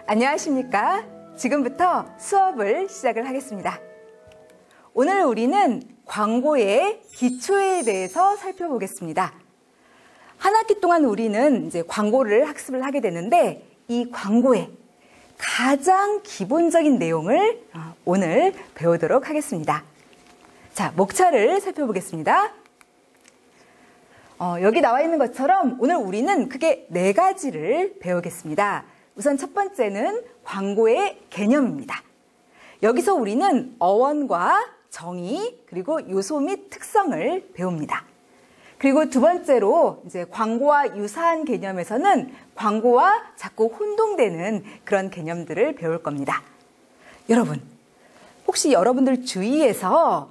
안녕하십니까? 지금부터 수업을 시작을 하겠습니다. 오늘 우리는 광고의 기초에 대해서 살펴보겠습니다. 한 학기 동안 우리는 이제 광고를 학습을 하게 되는데 이 광고의 가장 기본적인 내용을 오늘 배우도록 하겠습니다. 자, 목차를 살펴보겠습니다. 여기 나와 있는 것처럼 오늘 우리는 크게 4가지를 배우겠습니다. 우선 첫 번째는 광고의 개념입니다. 여기서 우리는 어원과 정의, 그리고 요소 및 특성을 배웁니다. 그리고 두 번째로 이제 광고와 유사한 개념에서는 광고와 자꾸 혼동되는 그런 개념들을 배울 겁니다. 여러분, 혹시 여러분들 주위에서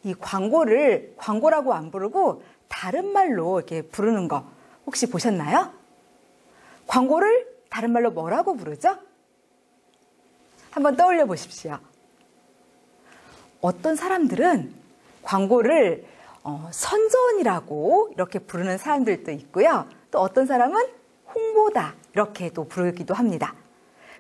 이 광고를 광고라고 안 부르고 다른 말로 이렇게 부르는 거 혹시 보셨나요? 광고를 다른 말로 뭐라고 부르죠? 한번 떠올려 보십시오. 어떤 사람들은 광고를 선전이라고 이렇게 부르는 사람들도 있고요. 또 어떤 사람은 홍보다 이렇게 또 부르기도 합니다.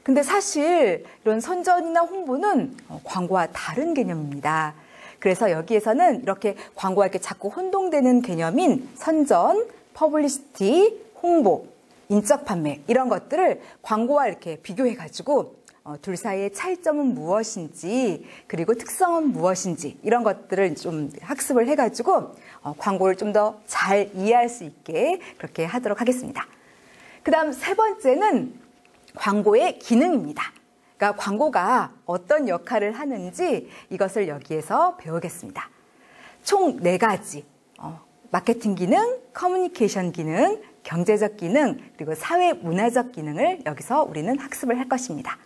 근데 사실 이런 선전이나 홍보는 광고와 다른 개념입니다. 그래서 여기에서는 이렇게 광고와 이렇게 자꾸 혼동되는 개념인 선전, 퍼블리시티, 홍보, 인적 판매 이런 것들을 광고와 이렇게 비교해가지고 둘 사이의 차이점은 무엇인지 그리고 특성은 무엇인지 이런 것들을 좀 학습을 해가지고 광고를 좀 더 잘 이해할 수 있게 그렇게 하도록 하겠습니다. 그 다음 세 번째는 광고의 기능입니다. 그러니까 광고가 어떤 역할을 하는지 이것을 여기에서 배우겠습니다. 총 4가지 마케팅 기능, 커뮤니케이션 기능, 경제적 기능, 그리고 사회 문화적 기능을 여기서 우리는 학습을 할 것입니다.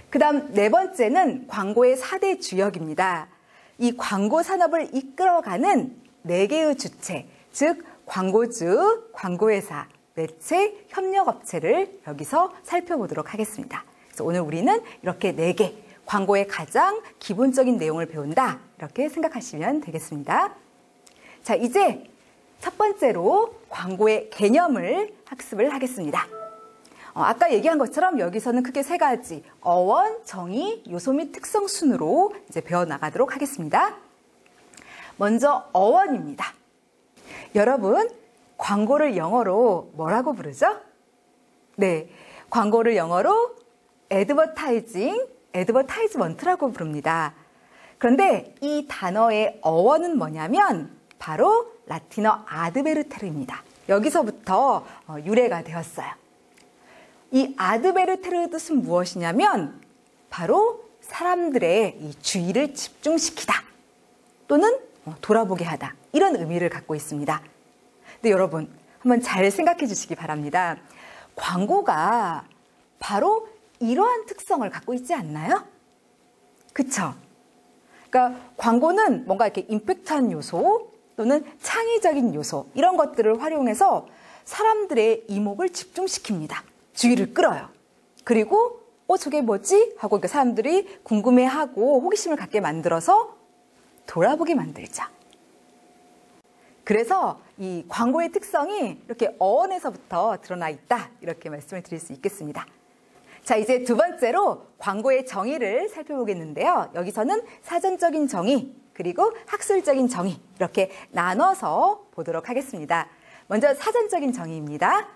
그 다음 4번째는 광고의 4대 주역입니다. 이 광고 산업을 이끌어가는 4개의 주체, 즉 광고주, 광고회사, 매체, 협력업체를 여기서 살펴보도록 하겠습니다. 그래서 오늘 우리는 이렇게 4개, 광고의 가장 기본적인 내용을 배운다 이렇게 생각하시면 되겠습니다. 자, 이제 첫 번째로 광고의 개념을 학습을 하겠습니다. 아까 얘기한 것처럼 여기서는 크게 3가지 어원, 정의, 요소 및 특성 순으로 이제 배워나가도록 하겠습니다. 먼저 어원입니다. 여러분, 광고를 영어로 뭐라고 부르죠? 네, 광고를 영어로 애드버타이즈먼트라고 부릅니다. 그런데 이 단어의 어원은 뭐냐면 바로 라틴어 아드베르테르입니다. 여기서부터 유래가 되었어요. 이 아드베르테르 뜻은 무엇이냐면 바로 사람들의 이 주의를 집중시키다 또는 돌아보게 하다 이런 의미를 갖고 있습니다. 근데 여러분 한번 잘 생각해 주시기 바랍니다. 광고가 바로 이러한 특성을 갖고 있지 않나요? 그쵸? 그러니까 광고는 뭔가 이렇게 임팩트한 요소 또는 창의적인 요소 이런 것들을 활용해서 사람들의 이목을 집중시킵니다. 주의를 끌어요. 그리고 저게 뭐지? 하고 사람들이 궁금해하고 호기심을 갖게 만들어서 돌아보게 만들죠. 그래서 이 광고의 특성이 이렇게 어원에서부터 드러나 있다 이렇게 말씀을 드릴 수 있겠습니다. 자, 이제 두 번째로 광고의 정의를 살펴보겠는데요. 여기서는 사전적인 정의 그리고 학술적인 정의 이렇게 나눠서 보도록 하겠습니다. 먼저 사전적인 정의입니다.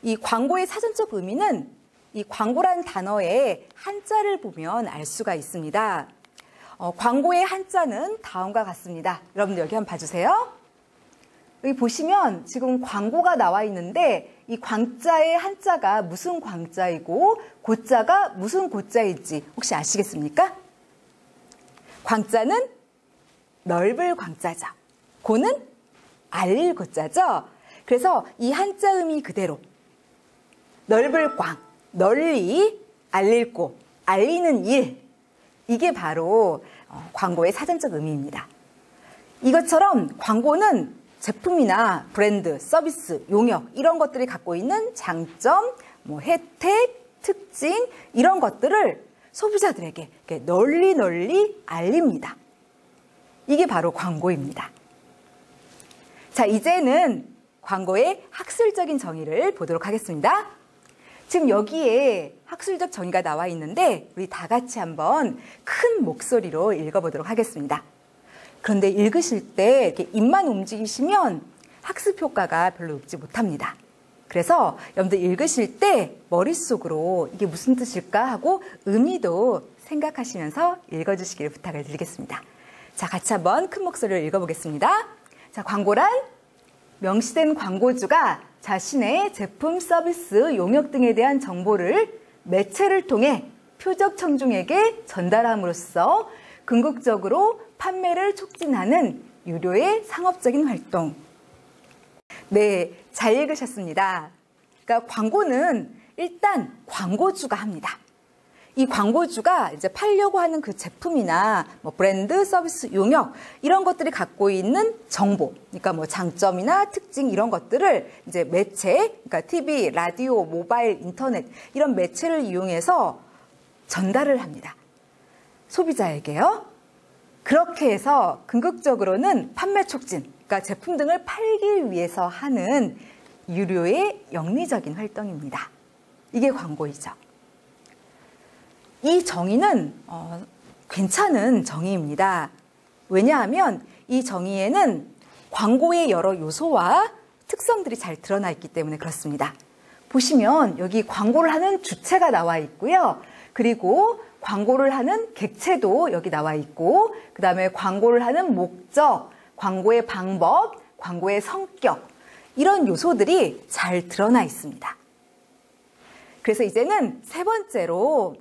이 광고의 사전적 의미는 이 광고란 단어의 한자를 보면 알 수가 있습니다. 광고의 한자는 다음과 같습니다. 여러분들 여기 한번 봐주세요. 여기 보시면 지금 광고가 나와 있는데 이 광자의 한자가 무슨 광자이고 고자가 무슨 고자일지 혹시 아시겠습니까? 광자는 넓을 광자죠. 고는 알릴 고자죠. 그래서 이 한자 의미 그대로 넓을 광, 널리, 알릴 고, 알리는 일 이게 바로 광고의 사전적 의미입니다. 이것처럼 광고는 제품이나 브랜드, 서비스, 용역 이런 것들이 갖고 있는 장점, 혜택, 특징 이런 것들을 소비자들에게 널리 알립니다. 이게 바로 광고입니다. 자, 이제는 광고의 학술적인 정의를 보도록 하겠습니다. 지금 여기에 학술적 정의가 나와 있는데 우리 다 같이 한번 큰 목소리로 읽어보도록 하겠습니다. 그런데 읽으실 때 이렇게 입만 움직이시면 학습 효과가 별로 높지 못합니다. 그래서 여러분들 읽으실 때 머릿속으로 이게 무슨 뜻일까 하고 의미도 생각하시면서 읽어주시기를 부탁을 드리겠습니다. 자, 같이 한번 큰 목소리로 읽어보겠습니다. 자, 광고란 명시된 광고주가 자신의 제품, 서비스, 용역 등에 대한 정보를 매체를 통해 표적 청중에게 전달함으로써 궁극적으로 판매를 촉진하는 유료의 상업적인 활동. 네, 잘 읽으셨습니다. 그러니까 광고는 일단 광고주가 합니다. 이 광고주가 이제 팔려고 하는 그 제품이나 뭐 브랜드, 서비스, 용역 이런 것들이 갖고 있는 정보, 그러니까 뭐 장점이나 특징 이런 것들을 이제 매체, 그러니까 TV, 라디오, 모바일, 인터넷 이런 매체를 이용해서 전달을 합니다. 소비자에게요. 그렇게 해서 궁극적으로는 판매 촉진, 그러니까 제품 등을 팔기 위해서 하는 유료의 영리적인 활동입니다. 이게 광고이죠. 이 정의는 괜찮은 정의입니다. 왜냐하면 이 정의에는 광고의 여러 요소와 특성들이 잘 드러나 있기 때문에 그렇습니다. 보시면 여기 광고를 하는 주체가 나와 있고요. 그리고 광고를 하는 객체도 여기 나와 있고, 그 다음에 광고를 하는 목적, 광고의 방법, 광고의 성격 이런 요소들이 잘 드러나 있습니다. 그래서 이제는 세 번째로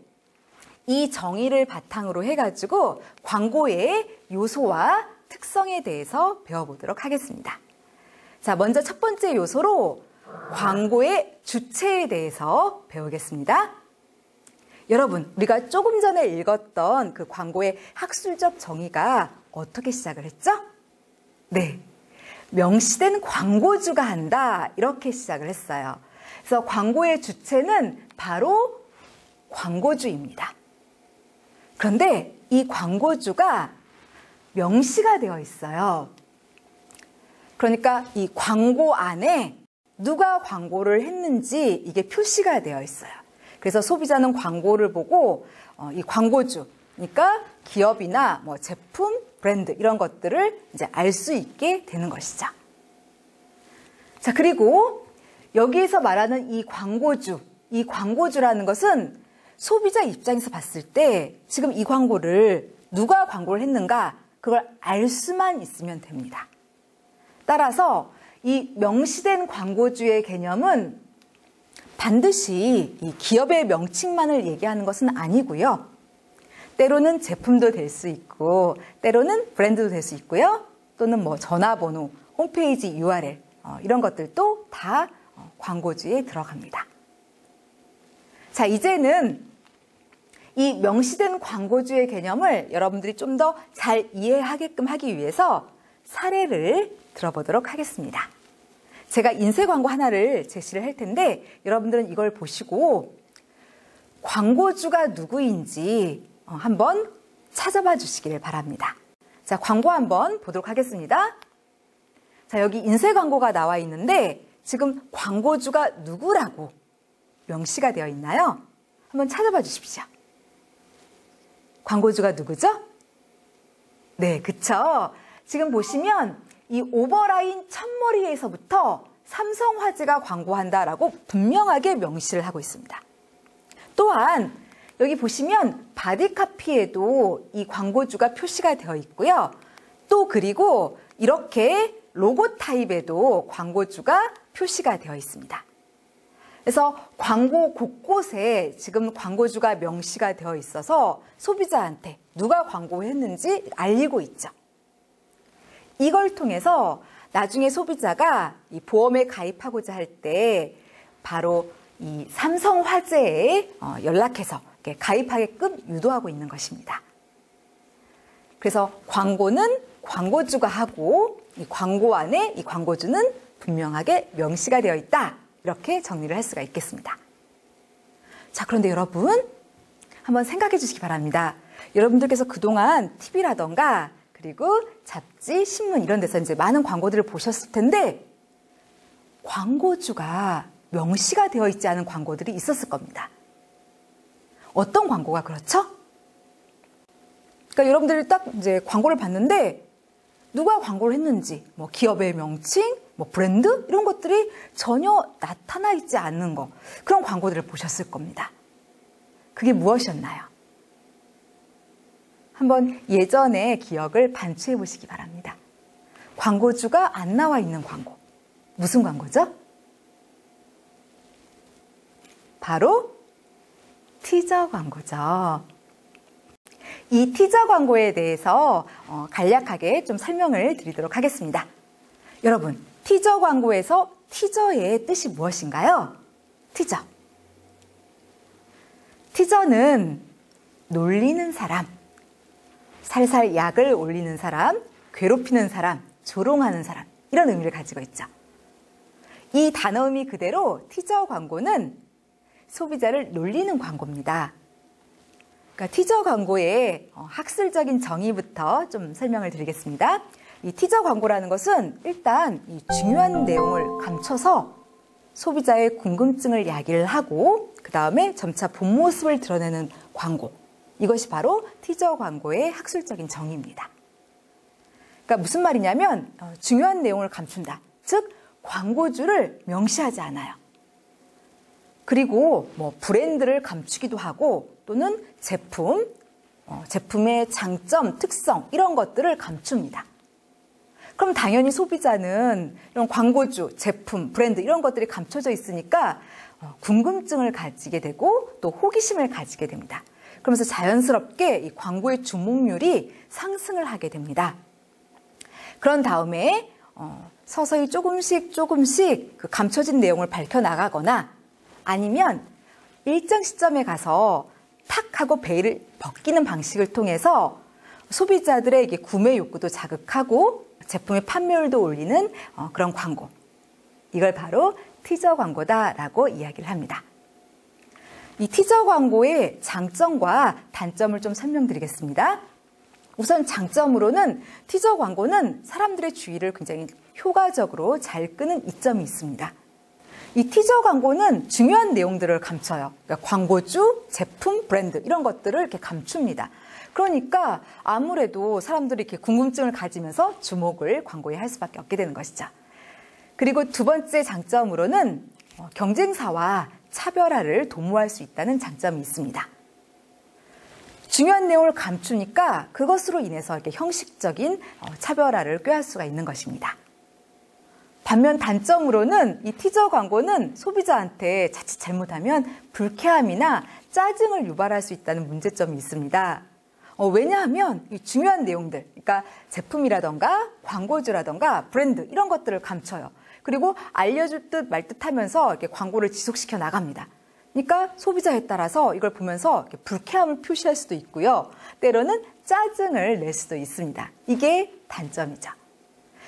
이 정의를 바탕으로 해가지고 광고의 요소와 특성에 대해서 배워보도록 하겠습니다. 자, 먼저 첫 번째 요소로 광고의 주체에 대해서 배우겠습니다. 여러분, 우리가 조금 전에 읽었던 그 광고의 학술적 정의가 어떻게 시작을 했죠? 네, 명시된 광고주가 한다 이렇게 시작을 했어요. 그래서 광고의 주체는 바로 광고주입니다. 그런데 이 광고주가 명시가 되어 있어요. 그러니까 이 광고 안에 누가 광고를 했는지 이게 표시가 되어 있어요. 그래서 소비자는 광고를 보고 이 광고주, 그러니까 기업이나 뭐 제품, 브랜드 이런 것들을 이제 알 수 있게 되는 것이죠. 자, 그리고 여기에서 말하는 이 광고주라는 것은 소비자 입장에서 봤을 때 지금 이 광고를 누가 광고를 했는가 그걸 알 수만 있으면 됩니다. 따라서 이 명시된 광고주의 개념은 반드시 이 기업의 명칭만을 얘기하는 것은 아니고요. 때로는 제품도 될 수 있고 때로는 브랜드도 될 수 있고요. 또는 뭐 전화번호, 홈페이지 URL 이런 것들도 다 광고주에 들어갑니다. 자, 이제는 이 명시된 광고주의 개념을 여러분들이 좀 더 잘 이해하게끔 하기 위해서 사례를 들어보도록 하겠습니다. 제가 인쇄 광고 하나를 제시를 할 텐데 여러분들은 이걸 보시고 광고주가 누구인지 한번 찾아봐 주시길 바랍니다. 자, 광고 한번 보도록 하겠습니다. 자, 여기 인쇄 광고가 나와 있는데 지금 광고주가 누구라고 명시가 되어 있나요? 한번 찾아봐 주십시오. 광고주가 누구죠? 네, 그쵸? 지금 보시면 이 오버라인 첫머리에서부터 삼성화재가 광고한다라고 분명하게 명시를 하고 있습니다. 또한 여기 보시면 바디카피에도 이 광고주가 표시가 되어 있고요. 또 그리고 이렇게 로고 타입에도 광고주가 표시가 되어 있습니다. 그래서 광고 곳곳에 지금 광고주가 명시가 되어 있어서 소비자한테 누가 광고했는지 알리고 있죠. 이걸 통해서 나중에 소비자가 이 보험에 가입하고자 할 때 바로 이 삼성화재에 연락해서 가입하게끔 유도하고 있는 것입니다. 그래서 광고는 광고주가 하고 이 광고 안에 이 광고주는 분명하게 명시가 되어 있다. 이렇게 정리를 할 수가 있겠습니다. 자, 그런데 여러분 한번 생각해 주시기 바랍니다. 여러분들께서 그동안 TV라던가 그리고 잡지, 신문 이런 데서 이제 많은 광고들을 보셨을 텐데 광고주가 명시가 되어 있지 않은 광고들이 있었을 겁니다. 어떤 광고가 그렇죠? 그러니까 여러분들이 딱 이제 광고를 봤는데 누가 광고를 했는지, 뭐 기업의 명칭, 뭐 브랜드 이런 것들이 전혀 나타나 있지 않는 거, 그런 광고들을 보셨을 겁니다. 그게 무엇이었나요? 한번 예전의 기억을 반추해 보시기 바랍니다. 광고주가 안 나와 있는 광고. 무슨 광고죠? 바로 티저 광고죠. 이 티저 광고에 대해서 간략하게 좀 설명을 드리도록 하겠습니다. 여러분, 티저 광고에서 티저의 뜻이 무엇인가요? 티저. 티저는 놀리는 사람, 살살 약을 올리는 사람, 괴롭히는 사람, 조롱하는 사람, 이런 의미를 가지고 있죠. 이 단어 의미 그대로 티저 광고는 소비자를 놀리는 광고입니다. 그러니까 티저 광고의 학술적인 정의부터 좀 설명을 드리겠습니다. 이 티저 광고라는 것은 일단 이 중요한 내용을 감춰서 소비자의 궁금증을 야기를 하고 그 다음에 점차 본 모습을 드러내는 광고. 이것이 바로 티저 광고의 학술적인 정의입니다. 그러니까 무슨 말이냐면 중요한 내용을 감춘다. 즉 광고주를 명시하지 않아요. 그리고 뭐 브랜드를 감추기도 하고 또는 제품의 장점, 특성 이런 것들을 감춥니다. 그럼 당연히 소비자는 이런 광고주, 제품, 브랜드 이런 것들이 감춰져 있으니까 궁금증을 가지게 되고 또 호기심을 가지게 됩니다. 그러면서 자연스럽게 이 광고의 주목률이 상승을 하게 됩니다. 그런 다음에 서서히 조금씩 그 감춰진 내용을 밝혀나가거나 아니면 일정 시점에 가서 탁 하고 베일을 벗기는 방식을 통해서 소비자들의 구매 욕구도 자극하고 제품의 판매율도 올리는 그런 광고. 이걸 바로 티저 광고다라고 이야기를 합니다. 이 티저 광고의 장점과 단점을 좀 설명드리겠습니다. 우선 장점으로는 티저 광고는 사람들의 주의를 굉장히 효과적으로 잘 끄는 이점이 있습니다. 이 티저 광고는 중요한 내용들을 감춰요. 그러니까 광고주, 제품, 브랜드 이런 것들을 이렇게 감춥니다. 그러니까 아무래도 사람들이 이렇게 궁금증을 가지면서 주목을 광고에 할 수밖에 없게 되는 것이죠. 그리고 두 번째 장점으로는 경쟁사와 차별화를 도모할 수 있다는 장점이 있습니다. 중요한 내용을 감추니까 그것으로 인해서 이렇게 형식적인 차별화를 꾀할 수가 있는 것입니다. 반면 단점으로는 이 티저 광고는 소비자한테 자칫 잘못하면 불쾌함이나 짜증을 유발할 수 있다는 문제점이 있습니다. 왜냐하면 이 중요한 내용들, 그러니까 제품이라던가 광고주라던가 브랜드 이런 것들을 감춰요. 그리고 알려줄 듯 말 듯 하면서 이렇게 광고를 지속시켜 나갑니다. 그러니까 소비자에 따라서 이걸 보면서 이렇게 불쾌함을 표시할 수도 있고요. 때로는 짜증을 낼 수도 있습니다. 이게 단점이죠.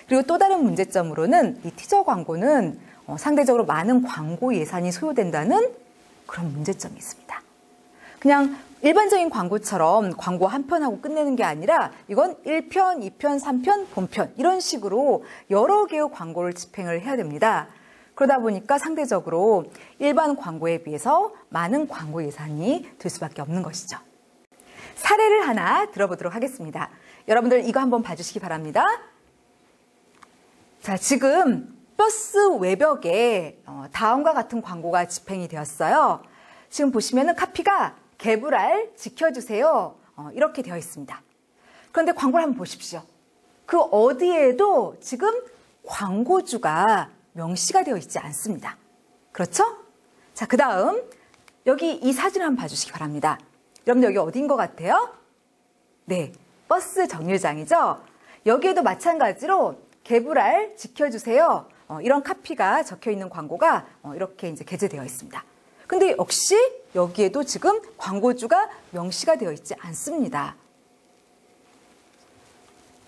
그리고 또 다른 문제점으로는 이 티저 광고는 상대적으로 많은 광고 예산이 소요된다는 그런 문제점이 있습니다. 그냥 일반적인 광고처럼 광고 한 편 하고 끝내는 게 아니라 이건 1편, 2편, 3편, 본편 이런 식으로 여러 개의 광고를 집행을 해야 됩니다. 그러다 보니까 상대적으로 일반 광고에 비해서 많은 광고 예산이 들 수밖에 없는 것이죠. 사례를 하나 들어보도록 하겠습니다. 여러분들 이거 한번 봐주시기 바랍니다. 자, 지금 버스 외벽에 다음과 같은 광고가 집행이 되었어요. 지금 보시면은 카피가 개불알 지켜주세요. 이렇게 되어 있습니다. 그런데 광고를 한번 보십시오. 그 어디에도 지금 광고주가 명시가 되어 있지 않습니다. 그렇죠? 자, 그 다음 여기 이 사진을 한번 봐주시기 바랍니다. 여러분 여기 어딘 것 같아요? 네, 버스 정류장이죠. 여기에도 마찬가지로 개불알 지켜주세요. 이런 카피가 적혀 있는 광고가 이렇게 이제 게재되어 있습니다. 근데 역시 여기에도 지금 광고주가 명시가 되어 있지 않습니다.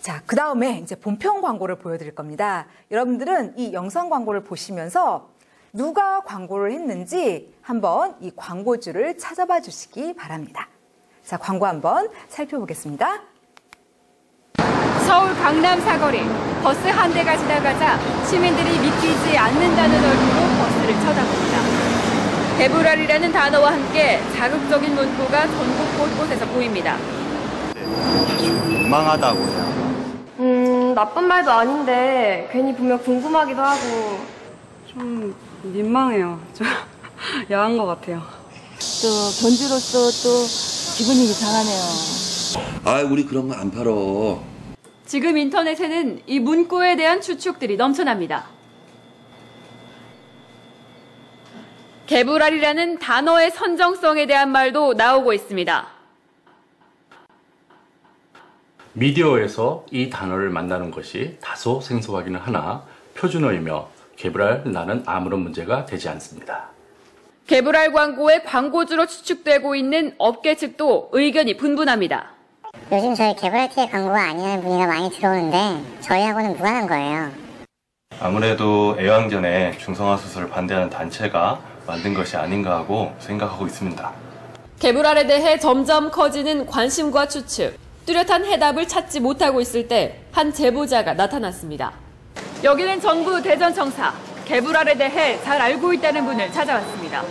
자, 그 다음에 이제 본편 광고를 보여드릴 겁니다. 여러분들은 이 영상 광고를 보시면서 누가 광고를 했는지 한번 이 광고주를 찾아봐 주시기 바랍니다. 자, 광고 한번 살펴보겠습니다. 서울 강남 사거리 버스 한 대가 지나가자 시민들이 믿기지 않는다는 얼굴로 버스를 쳐다봅니다. 개불알이라는 단어와 함께 자극적인 문구가 전국 곳곳에서 보입니다. 아주 민망하다고 해야 하나? 나쁜 말도 아닌데 괜히 보면 궁금하기도 하고 좀 민망해요. 좀 야한 것 같아요. 또 견주로서 또 기분이 이상하네요. 아, 우리 그런 거 안 팔어. 지금 인터넷에는 이 문구에 대한 추측들이 넘쳐납니다. 개불알이라는 단어의 선정성에 대한 말도 나오고 있습니다. 미디어에서 이 단어를 만나는 것이 다소 생소하기는 하나 표준어이며 개불알라는 아무런 문제가 되지 않습니다. 개불알 광고의 광고주로 추측되고 있는 업계 측도 의견이 분분합니다. 요즘 저희 개불알티의 광고가 아니라는 문의가 많이 들어오는데 저희하고는 무관한 거예요. 아무래도 애왕전에 중성화 수술을 반대하는 단체가 만든 것이 아닌가 하고 생각하고 있습니다. 개불알에 대해 점점 커지는 관심과 추측. 뚜렷한 해답을 찾지 못하고 있을 때 한 제보자가 나타났습니다. 여기는 정부 대전청사. 개불알에 대해 잘 알고 있다는 분을 찾아왔습니다.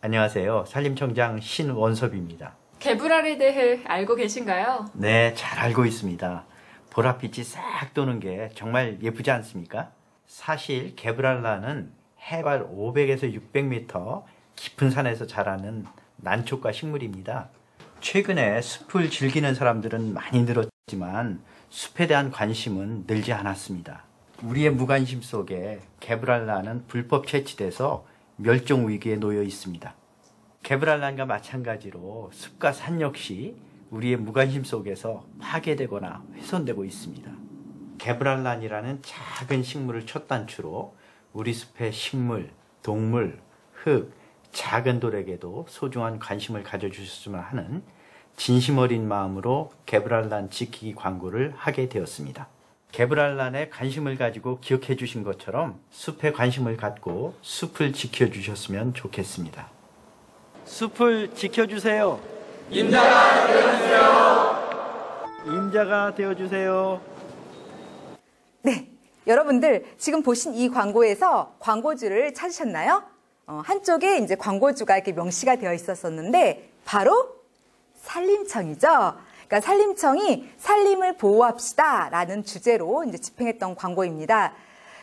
안녕하세요. 산림청장 신원섭입니다. 개불알에 대해 알고 계신가요? 네, 잘 알고 있습니다. 보랏빛이 싹 도는 게 정말 예쁘지 않습니까? 사실 개불알라는 해발 500에서 600m 깊은 산에서 자라는 난초과 식물입니다. 최근에 숲을 즐기는 사람들은 많이 늘었지만 숲에 대한 관심은 늘지 않았습니다. 우리의 무관심 속에 개불알라는 불법 채취돼서 멸종 위기에 놓여 있습니다. 개불알란과 마찬가지로 숲과 산 역시 우리의 무관심 속에서 파괴되거나 훼손되고 있습니다. 개불알란이라는 작은 식물을 첫 단추로 우리 숲의 식물, 동물, 흙, 작은 돌에게도 소중한 관심을 가져주셨으면 하는 진심 어린 마음으로 개불알란 지키기 광고를 하게 되었습니다. 개불알란에 관심을 가지고 기억해 주신 것처럼 숲에 관심을 갖고 숲을 지켜주셨으면 좋겠습니다. 숲을 지켜주세요. 임자가 되어주세요. 임자가 되어주세요. 네, 여러분들 지금 보신 이 광고에서 광고주를 찾으셨나요? 한쪽에 이제 광고주가 이렇게 명시가 되어 있었는데 바로 산림청이죠. 그러니까 산림청이 산림을 보호합시다라는 주제로 이제 집행했던 광고입니다.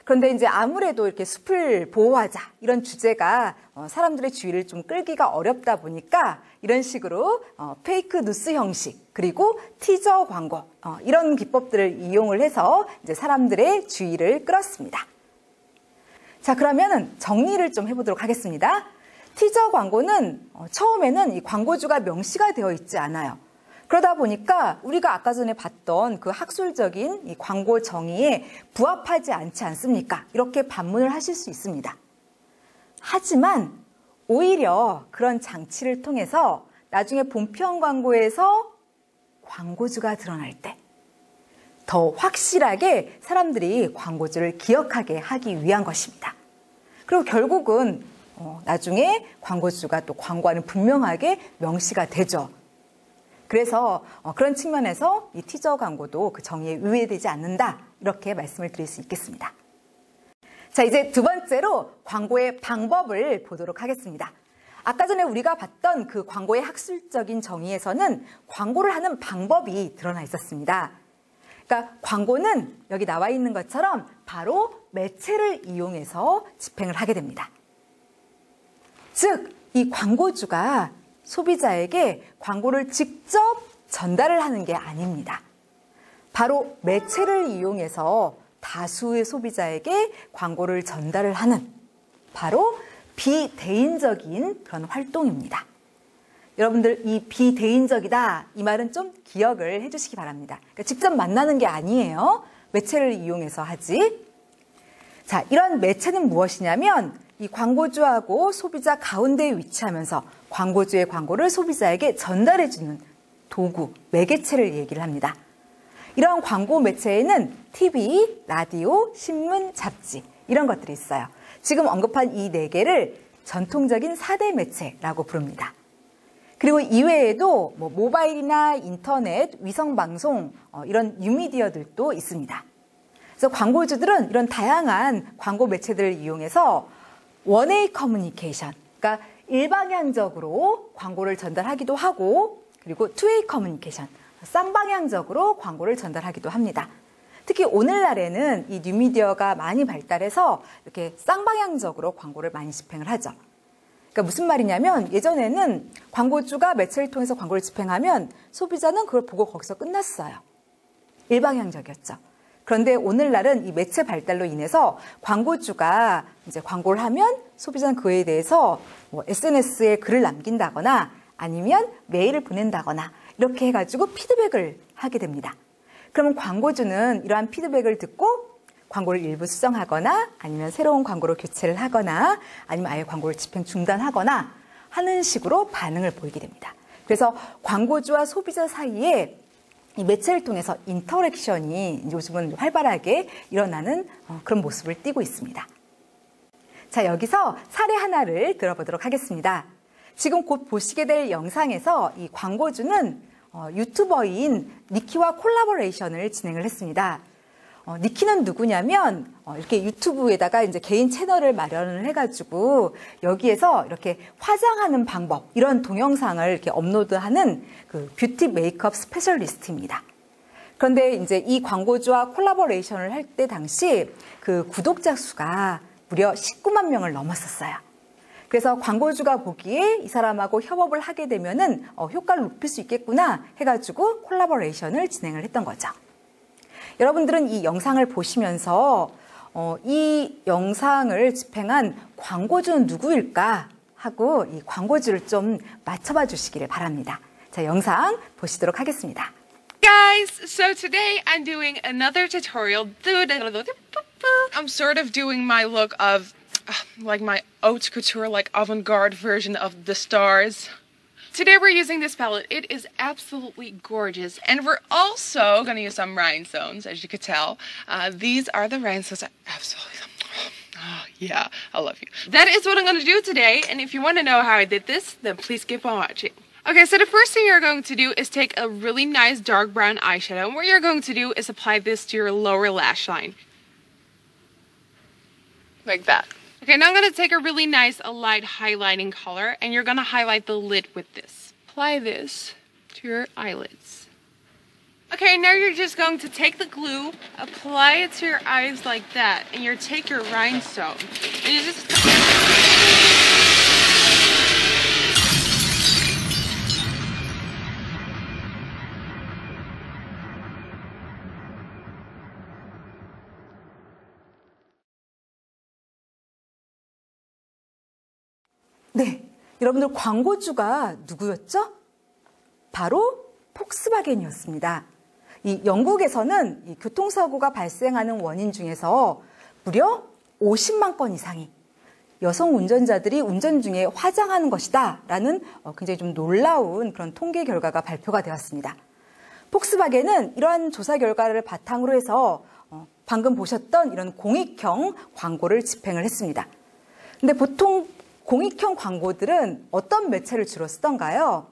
그런데 이제 아무래도 이렇게 숲을 보호하자 이런 주제가 사람들의 주의를 좀 끌기가 어렵다 보니까 이런 식으로 페이크 뉴스 형식 그리고 티저 광고 이런 기법들을 이용을 해서 이제 사람들의 주의를 끌었습니다. 자, 그러면은 정리를 좀 해보도록 하겠습니다. 티저 광고는 처음에는 이 광고주가 명시가 되어 있지 않아요. 그러다 보니까 우리가 아까 전에 봤던 그 학술적인 이 광고 정의에 부합하지 않지 않습니까? 이렇게 반문을 하실 수 있습니다. 하지만 오히려 그런 장치를 통해서 나중에 본편 광고에서 광고주가 드러날 때 더 확실하게 사람들이 광고주를 기억하게 하기 위한 것입니다. 그리고 결국은 나중에 광고주가 또 광고하는 분명하게 명시가 되죠. 그래서 그런 측면에서 이 티저 광고도 그 정의에 위배되지 않는다 이렇게 말씀을 드릴 수 있겠습니다. 자, 이제 두 번째로 광고의 방법을 보도록 하겠습니다. 아까 전에 우리가 봤던 그 광고의 학술적인 정의에서는 광고를 하는 방법이 드러나 있었습니다. 그러니까 광고는 여기 나와 있는 것처럼 바로 매체를 이용해서 집행을 하게 됩니다. 즉, 이 광고주가 소비자에게 광고를 직접 전달을 하는 게 아닙니다. 바로 매체를 이용해서 다수의 소비자에게 광고를 전달을 하는 바로 비대인적인 그런 활동입니다. 여러분들 이 비대인적이다 이 말은 좀 기억을 해주시기 바랍니다. 그러니까 직접 만나는 게 아니에요. 매체를 이용해서 하지. 자, 이런 매체는 무엇이냐면 이 광고주하고 소비자 가운데에 위치하면서 광고주의 광고를 소비자에게 전달해주는 도구, 매개체를 얘기를 합니다. 이런 광고 매체에는 TV, 라디오, 신문, 잡지 이런 것들이 있어요. 지금 언급한 이 4개를 전통적인 4대 매체라고 부릅니다. 그리고 이외에도 모바일이나 인터넷, 위성방송 이런 뉴미디어들도 있습니다. 그래서 광고주들은 이런 다양한 광고 매체들을 이용해서 원웨이 커뮤니케이션, 그러니까 일방향적으로 광고를 전달하기도 하고 그리고 투웨이 커뮤니케이션, 쌍방향적으로 광고를 전달하기도 합니다. 특히 오늘날에는 이 뉴미디어가 많이 발달해서 이렇게 쌍방향적으로 광고를 많이 집행을 하죠. 그러니까 무슨 말이냐면 예전에는 광고주가 매체를 통해서 광고를 집행하면 소비자는 그걸 보고 거기서 끝났어요. 일방향적이었죠. 그런데 오늘날은 이 매체 발달로 인해서 광고주가 이제 광고를 하면 소비자는 그에 대해서 뭐 SNS에 글을 남긴다거나 아니면 메일을 보낸다거나 이렇게 해가지고 피드백을 하게 됩니다. 그러면 광고주는 이러한 피드백을 듣고 광고를 일부 수정하거나 아니면 새로운 광고로 교체를 하거나 아니면 아예 광고를 집행 중단하거나 하는 식으로 반응을 보이게 됩니다. 그래서 광고주와 소비자 사이에 이 매체를 통해서 인터랙션이 요즘은 활발하게 일어나는 그런 모습을 띠고 있습니다. 자, 여기서 사례 하나를 들어보도록 하겠습니다. 지금 곧 보시게 될 영상에서 이 광고주는 유튜버인 니키와 콜라보레이션을 진행을 했습니다. 니키는 누구냐면 이렇게 유튜브에다가 이제 개인 채널을 마련을 해가지고 여기에서 이렇게 화장하는 방법 이런 동영상을 이렇게 업로드하는 그 뷰티 메이크업 스페셜리스트입니다. 그런데 이제 이 광고주와 콜라보레이션을 할 때 당시 그 구독자 수가 무려 19만 명을 넘었었어요. 그래서 광고주가 보기에 이 사람하고 협업을 하게 되면은 효과를 높일 수 있겠구나 해가지고 콜라보레이션을 진행을 했던 거죠. 여러분들은 이 영상을 보시면서 이 영상을 집행한 광고주는 누구일까 하고 이 광고주를 좀 맞춰봐 주시기를 바랍니다. 자, 영상 보시도록 하겠습니다. Guys, so today I'm doing another tutorial. I'm sort of doing my look of like my haute couture, like avant-garde version of the stars. Today we're using this palette. It is absolutely gorgeous. And we're also going to use some rhinestones, as you could tell. These are the rhinestones. Absolutely. Oh, yeah, I love you. That is what I'm going to do today. And if you want to know how I did this, then please keep on watching. Okay, so the first thing you're going to do is take a really nice dark brown eyeshadow. And what you're going to do is apply this to your lower lash line. Like that. Okay, now I'm going to take a really nice light highlighting color, and you're going to highlight the lid with this. Apply this to your eyelids. Okay, now you're just going to take the glue, apply it to your eyes like that, and you take your rhinestone, and you just... 네, 여러분들 광고주가 누구였죠? 바로 폭스바겐이었습니다. 이 영국에서는 이 교통사고가 발생하는 원인 중에서 무려 50만 건 이상이 여성 운전자들이 운전 중에 화장하는 것이다 라는 굉장히 좀 놀라운 그런 통계 결과가 발표가 되었습니다. 폭스바겐은 이러한 조사 결과를 바탕으로 해서 방금 보셨던 이런 공익형 광고를 집행을 했습니다. 근데 보통 공익형 광고들은 어떤 매체를 주로 쓰던가요?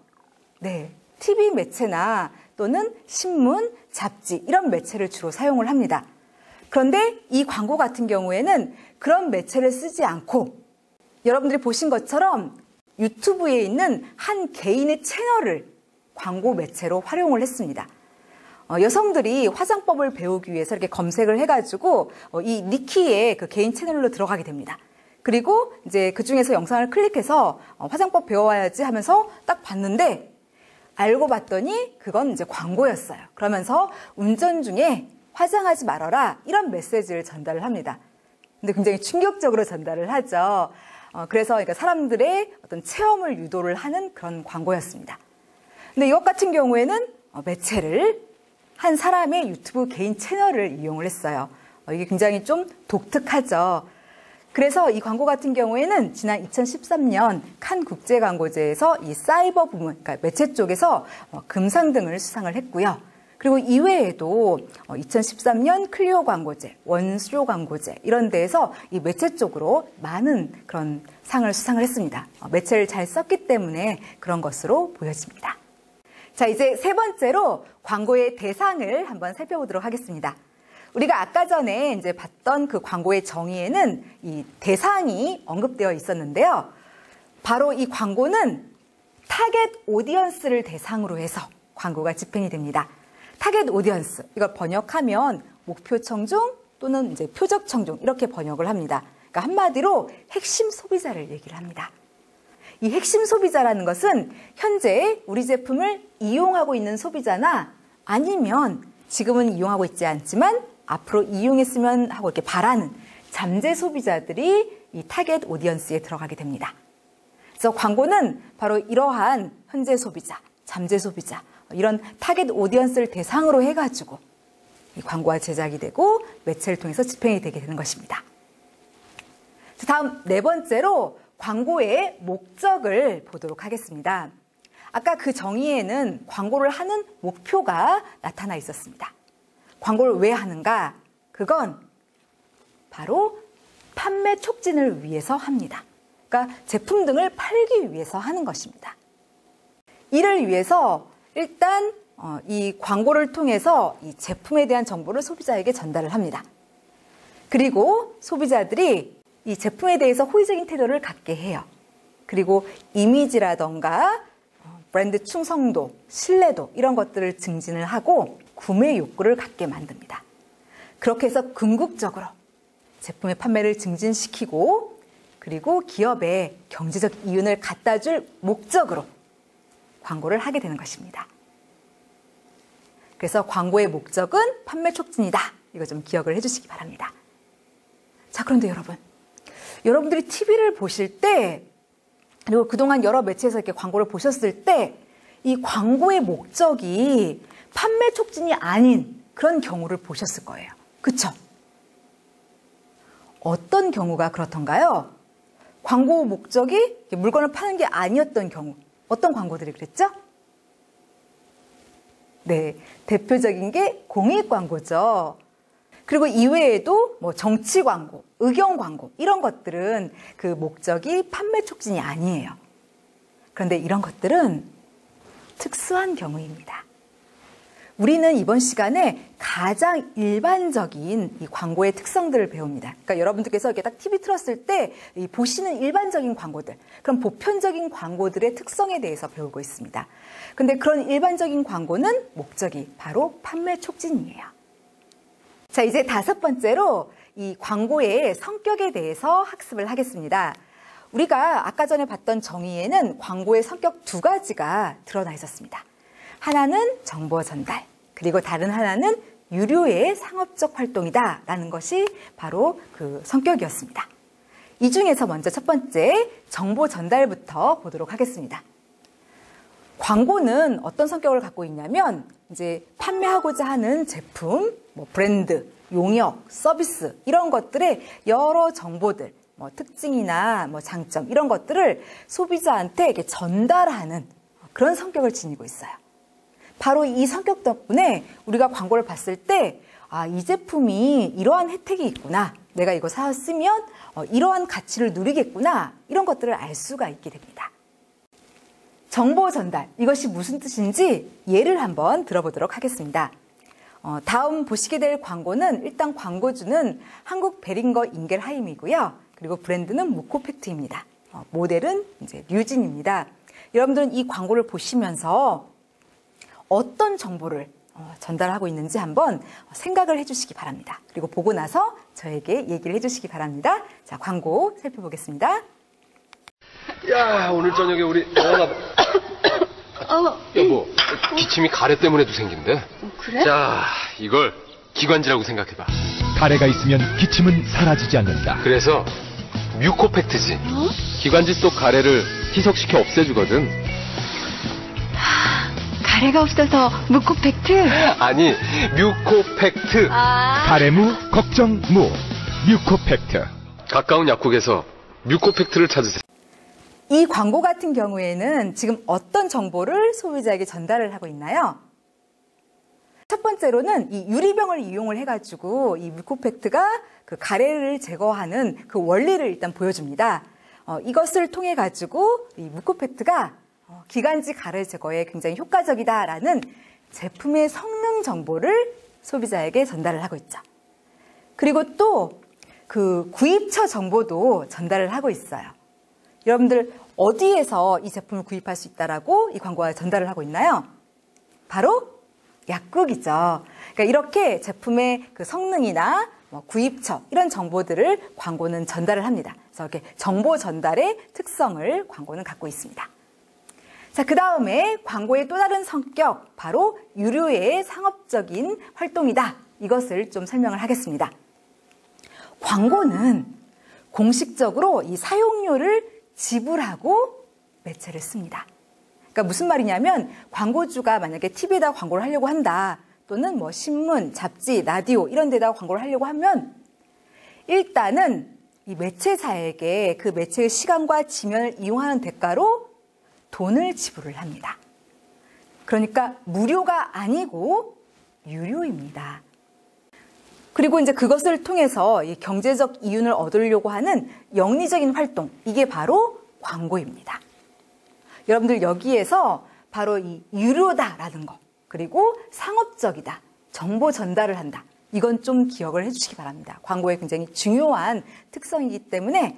네, TV 매체나 또는 신문, 잡지 이런 매체를 주로 사용을 합니다. 그런데 이 광고 같은 경우에는 그런 매체를 쓰지 않고 여러분들이 보신 것처럼 유튜브에 있는 한 개인의 채널을 광고 매체로 활용을 했습니다. 여성들이 화장법을 배우기 위해서 이렇게 검색을 해가지고 이 니키의 그 개인 채널로 들어가게 됩니다. 그리고 이제 그 중에서 영상을 클릭해서 화장법 배워와야지 하면서 딱 봤는데 알고 봤더니 그건 이제 광고였어요. 그러면서 운전 중에 화장하지 말아라 이런 메시지를 전달을 합니다. 근데 굉장히 충격적으로 전달을 하죠. 그래서 그러니까 사람들의 어떤 체험을 유도를 하는 그런 광고였습니다. 근데 이것 같은 경우에는 매체를 한 사람의 유튜브 개인 채널을 이용을 했어요. 이게 굉장히 좀 독특하죠. 그래서 이 광고 같은 경우에는 지난 2013년 칸 국제광고제에서 이 사이버 부문, 그러니까 매체 쪽에서 금상등을 수상을 했고요. 그리고 이외에도 2013년 클리오 광고제, 원수료 광고제 이런 데에서 이 매체 쪽으로 많은 그런 상을 수상을 했습니다. 매체를 잘 썼기 때문에 그런 것으로 보여집니다. 자, 이제 세 번째로 광고의 대상을 한번 살펴보도록 하겠습니다. 우리가 아까 전에 이제 봤던 그 광고의 정의에는 이 대상이 언급되어 있었는데요. 바로 이 광고는 타겟 오디언스를 대상으로 해서 광고가 집행이 됩니다. 타겟 오디언스, 이걸 번역하면 목표 청중 또는 이제 표적 청중 이렇게 번역을 합니다. 그러니까 한마디로 핵심 소비자를 얘기를 합니다. 이 핵심 소비자라는 것은 현재 우리 제품을 이용하고 있는 소비자나 아니면 지금은 이용하고 있지 않지만 앞으로 이용했으면 하고 이렇게 바라는 잠재 소비자들이 이 타겟 오디언스에 들어가게 됩니다. 그래서 광고는 바로 이러한 현재 소비자, 잠재 소비자, 이런 타겟 오디언스를 대상으로 해가지고 이 광고가 제작이 되고 매체를 통해서 집행이 되게 되는 것입니다. 다음 네 번째로 광고의 목적을 보도록 하겠습니다. 아까 그 정의에는 광고를 하는 목표가 나타나 있었습니다. 광고를 왜 하는가? 그건 바로 판매 촉진을 위해서 합니다. 그러니까 제품 등을 팔기 위해서 하는 것입니다. 이를 위해서 일단 이 광고를 통해서 이 제품에 대한 정보를 소비자에게 전달을 합니다. 그리고 소비자들이 이 제품에 대해서 호의적인 태도를 갖게 해요. 그리고 이미지라던가 브랜드 충성도, 신뢰도 이런 것들을 증진을 하고 구매 욕구를 갖게 만듭니다. 그렇게 해서 궁극적으로 제품의 판매를 증진시키고 그리고 기업에 경제적 이윤을 갖다 줄 목적으로 광고를 하게 되는 것입니다. 그래서 광고의 목적은 판매 촉진이다. 이거 좀 기억을 해주시기 바랍니다. 자, 그런데 여러분들이 TV를 보실 때 그리고 그동안 여러 매체에서 이렇게 광고를 보셨을 때 이 광고의 목적이 판매 촉진이 아닌 그런 경우를 보셨을 거예요. 그렇죠? 어떤 경우가 그렇던가요? 광고 목적이 물건을 파는 게 아니었던 경우. 어떤 광고들이 그랬죠? 네, 대표적인 게 공익 광고죠. 그리고 이외에도 뭐 정치 광고, 의경 광고 이런 것들은 그 목적이 판매 촉진이 아니에요. 그런데 이런 것들은 특수한 경우입니다. 우리는 이번 시간에 가장 일반적인 이 광고의 특성들을 배웁니다. 그러니까 여러분들께서 이렇게 딱 TV 틀었을 때 보시는 일반적인 광고들, 그런 보편적인 광고들의 특성에 대해서 배우고 있습니다. 근데 그런 일반적인 광고는 목적이 바로 판매 촉진이에요. 자, 이제 다섯 번째로 이 광고의 성격에 대해서 학습을 하겠습니다. 우리가 아까 전에 봤던 정의에는 광고의 성격 두 가지가 드러나 있었습니다. 하나는 정보 전달, 그리고 다른 하나는 유료의 상업적 활동이다라는 것이 바로 그 성격이었습니다. 이 중에서 먼저 첫 번째 정보 전달부터 보도록 하겠습니다. 광고는 어떤 성격을 갖고 있냐면 이제 판매하고자 하는 제품, 뭐 브랜드, 용역, 서비스 이런 것들의 여러 정보들, 뭐 특징이나 뭐 장점 이런 것들을 소비자한테 이렇게 전달하는 그런 성격을 지니고 있어요. 바로 이 성격 덕분에 우리가 광고를 봤을 때 아, 이 제품이 이러한 혜택이 있구나. 내가 이거 사쓰면 이러한 가치를 누리겠구나. 이런 것들을 알 수가 있게 됩니다. 정보 전달, 이것이 무슨 뜻인지 예를 한번 들어보도록 하겠습니다. 다음 보시게 될 광고는 일단 광고주는 한국 베링거 인겔하임이고요. 그리고 브랜드는 무코팩트입니다. 모델은 이제 류진입니다. 여러분들은 이 광고를 보시면서 어떤 정보를 전달하고 있는지 한번 생각을 해주시기 바랍니다. 그리고 보고 나서 저에게 얘기를 해주시기 바랍니다. 자, 광고 살펴보겠습니다. 야, 오늘 저녁에 우리 여보, 기침이 가래 때문에도 생긴대. 그래? 자, 이걸 기관지라고 생각해봐. 가래가 있으면 기침은 사라지지 않는다. 그래서 뮤코팩트지. 기관지 속 가래를 희석시켜 없애주거든. 가래가 없어서 무코팩트? 아니, 뮤코팩트. 가래무 걱정 무 뮤코팩트. 가까운 약국에서 뮤코팩트를 찾으세요. 이 광고 같은 경우에는 지금 어떤 정보를 소비자에게 전달을 하고 있나요? 첫 번째로는 이 유리병을 이용을 해가지고 이 뮤코팩트가 그 가래를 제거하는 그 원리를 일단 보여줍니다. 이것을 통해 가지고 이 뮤코팩트가 기관지 가래 제거에 굉장히 효과적이다라는 제품의 성능 정보를 소비자에게 전달을 하고 있죠. 그리고 또 그 구입처 정보도 전달을 하고 있어요. 여러분들 어디에서 이 제품을 구입할 수 있다라고 이 광고가 전달을 하고 있나요? 바로 약국이죠. 그러니까 이렇게 제품의 그 성능이나 구입처 이런 정보들을 광고는 전달을 합니다. 그래서 이렇게 정보 전달의 특성을 광고는 갖고 있습니다. 자, 그 다음에 광고의 또 다른 성격, 바로 유료의 상업적인 활동이다. 이것을 좀 설명을 하겠습니다. 광고는 공식적으로 이 사용료를 지불하고 매체를 씁니다. 그러니까 무슨 말이냐면 광고주가 만약에 TV에다 광고를 하려고 한다. 또는 뭐 신문, 잡지, 라디오 이런 데다가 광고를 하려고 하면 일단은 이 매체사에게 그 매체의 시간과 지면을 이용하는 대가로 돈을 지불을 합니다. 그러니까 무료가 아니고 유료입니다. 그리고 이제 그것을 통해서 이 경제적 이윤을 얻으려고 하는 영리적인 활동, 이게 바로 광고입니다. 여러분들 여기에서 바로 이 유료다라는 거, 그리고 상업적이다, 정보 전달을 한다. 이건 좀 기억을 해주시기 바랍니다. 광고의 굉장히 중요한 특성이기 때문에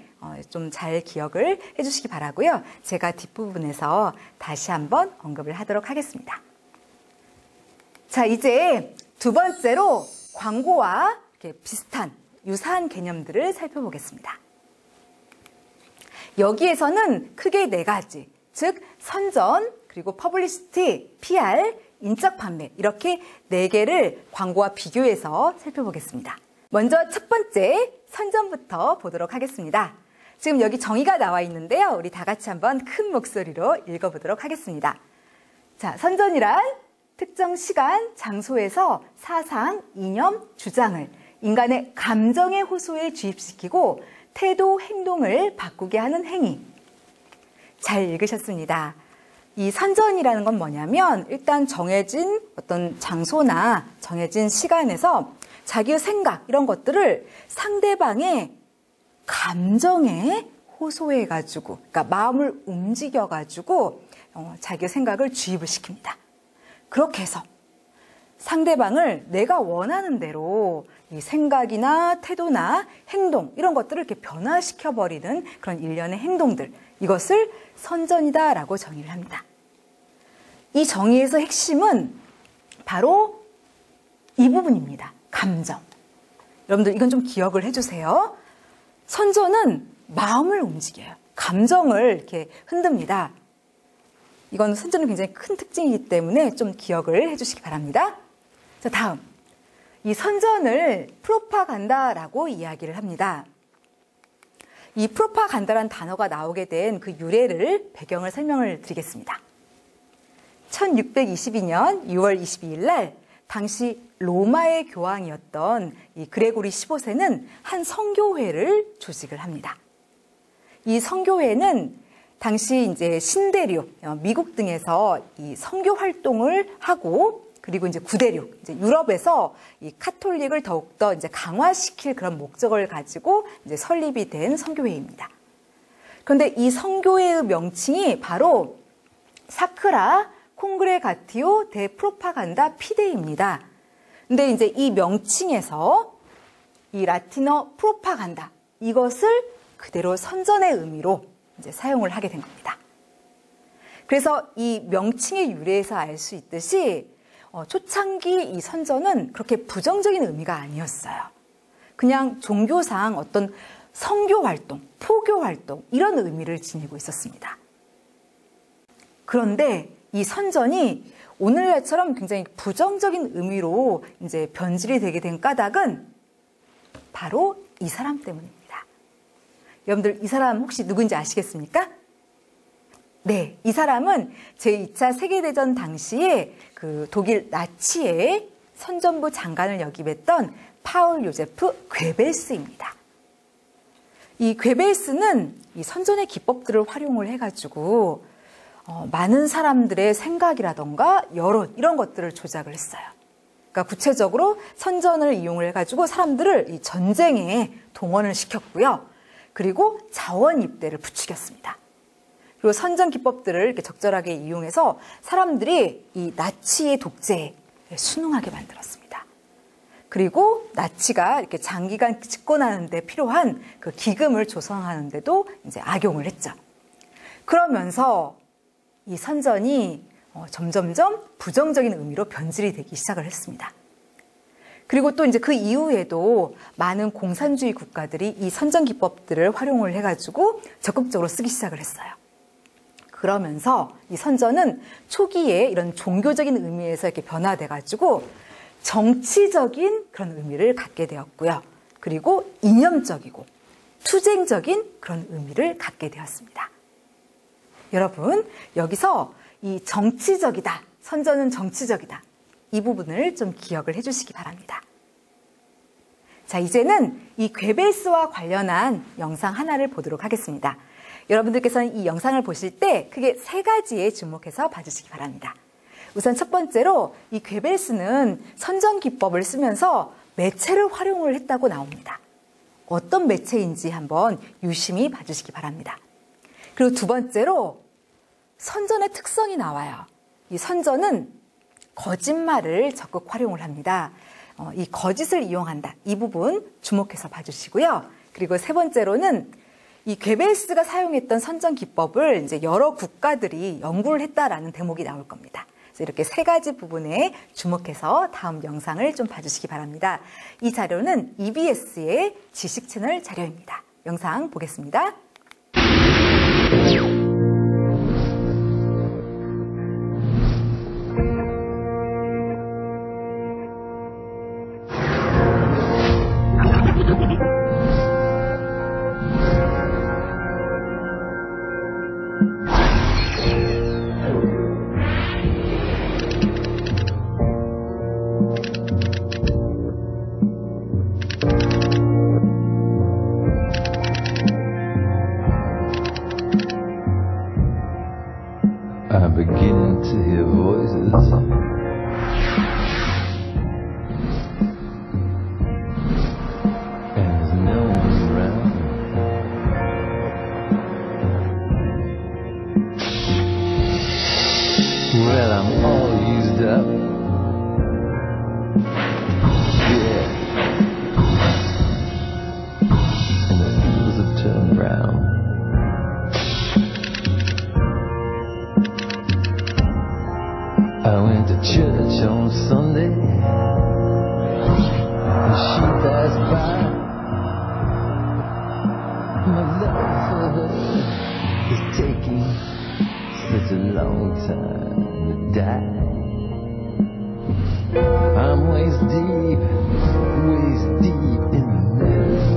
좀 잘 기억을 해주시기 바라고요. 제가 뒷부분에서 다시 한번 언급을 하도록 하겠습니다. 자, 이제 두 번째로 광고와 이렇게 비슷한 유사한 개념들을 살펴보겠습니다. 여기에서는 크게 네 가지, 즉 선전, 그리고 퍼블리시티, PR, 인적 판매 이렇게 네 개를 광고와 비교해서 살펴보겠습니다. 먼저 첫 번째 선전부터 보도록 하겠습니다. 지금 여기 정의가 나와 있는데요. 우리 다 같이 한번 큰 목소리로 읽어보도록 하겠습니다. 자, 선전이란 특정 시간, 장소에서 사상, 이념, 주장을 인간의 감정의 호소에 주입시키고 태도, 행동을 바꾸게 하는 행위. 잘 읽으셨습니다. 이 선전이라는 건 뭐냐면 일단 정해진 어떤 장소나 정해진 시간에서 자기의 생각 이런 것들을 상대방의 감정에 호소해가지고, 그러니까 마음을 움직여가지고 자기의 생각을 주입을 시킵니다. 그렇게 해서 상대방을 내가 원하는 대로 이 생각이나 태도나 행동 이런 것들을 이렇게 변화시켜버리는 그런 일련의 행동들, 이것을 선전이다라고 정의를 합니다. 이 정의에서 핵심은 바로 이 부분입니다. 감정. 여러분들 이건 좀 기억을 해주세요. 선전은 마음을 움직여요. 감정을 이렇게 흔듭니다. 이건 선전은 굉장히 큰 특징이기 때문에 좀 기억을 해주시기 바랍니다. 자, 다음. 이 선전을 프로파간다라고 이야기를 합니다. 이 프로파간다라는 단어가 나오게 된 그 유래를, 배경을 설명을 드리겠습니다. 1622년 6월 22일 날 당시 로마의 교황이었던 이 그레고리 15세는 한 성교회를 조직을 합니다. 이 성교회는 당시 이제 신대륙, 미국 등에서 이 선교 활동을 하고, 그리고 이제 구대륙, 이제 유럽에서 이 카톨릭을 더욱더 이제 강화시킬 그런 목적을 가지고 이제 설립이 된 선교회입니다. 그런데 이 선교회의 명칭이 바로 사크라 콩그레가티오 데 프로파간다 피데입니다. 근데 이제 이 명칭에서 이 라틴어 프로파간다, 이것을 그대로 선전의 의미로 이제 사용을 하게 된 겁니다. 그래서 이 명칭의 유래에서 알 수 있듯이 초창기 이 선전은 그렇게 부정적인 의미가 아니었어요. 그냥 종교상 어떤 선교 활동, 포교 활동 이런 의미를 지니고 있었습니다. 그런데 이 선전이 오늘날처럼 굉장히 부정적인 의미로 이제 변질이 되게 된 까닭은 바로 이 사람 때문입니다. 여러분들 이 사람 혹시 누군지 아시겠습니까? 네, 이 사람은 제2차 세계대전 당시에 그 독일 나치의 선전부 장관을 역임했던 파울 요제프 괴벨스입니다. 이 괴벨스는 이 선전의 기법들을 활용을 해가지고 많은 사람들의 생각이라던가 여론 이런 것들을 조작을 했어요. 그러니까 구체적으로 선전을 이용을 해가지고 사람들을 이 전쟁에 동원을 시켰고요. 그리고 자원 입대를 부추겼습니다. 그리고 선전 기법들을 이렇게 적절하게 이용해서 사람들이 이 나치의 독재에 순응하게 만들었습니다. 그리고 나치가 이렇게 장기간 집권하는 데 필요한 그 기금을 조성하는 데도 이제 악용을 했죠. 그러면서 이 선전이 점점점 부정적인 의미로 변질이 되기 시작을 했습니다. 그리고 또 이제 그 이후에도 많은 공산주의 국가들이 이 선전 기법들을 활용을 해가지고 적극적으로 쓰기 시작을 했어요. 그러면서 이 선전은 초기에 이런 종교적인 의미에서 이렇게 변화돼가지고 정치적인 그런 의미를 갖게 되었고요. 그리고 이념적이고 투쟁적인 그런 의미를 갖게 되었습니다. 여러분, 여기서 이 정치적이다, 선전은 정치적이다, 이 부분을 좀 기억을 해주시기 바랍니다. 자, 이제는 이 괴벨스와 관련한 영상 하나를 보도록 하겠습니다. 여러분들께서는 이 영상을 보실 때 크게 3가지에 주목해서 봐주시기 바랍니다. 우선 첫 번째로 이 괴벨스는 선전 기법을 쓰면서 매체를 활용을 했다고 나옵니다. 어떤 매체인지 한번 유심히 봐주시기 바랍니다. 그리고 두 번째로 선전의 특성이 나와요. 이 선전은 거짓말을 적극 활용을 합니다. 이 거짓을 이용한다. 이 부분 주목해서 봐주시고요. 그리고 세 번째로는 이 괴벨스가 사용했던 선전 기법을 이제 여러 국가들이 연구를 했다라는 대목이 나올 겁니다. 그래서 이렇게 3가지 부분에 주목해서 다음 영상을 좀 봐주시기 바랍니다. 이 자료는 EBS의 지식 채널 자료입니다. 영상 보겠습니다. I'm beginning to hear voices. And there's no one around. Well, I'm all used up. Yeah. And the wheels have turned round. I went to church on Sunday, and she passed by. My love for her is taking such a long time to die. I'm waist deep in the middle.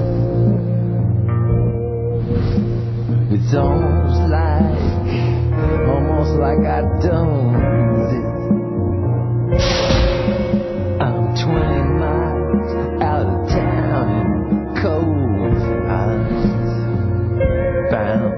It's almost like I don't. I'm 20 miles out of town in cold eyes bound.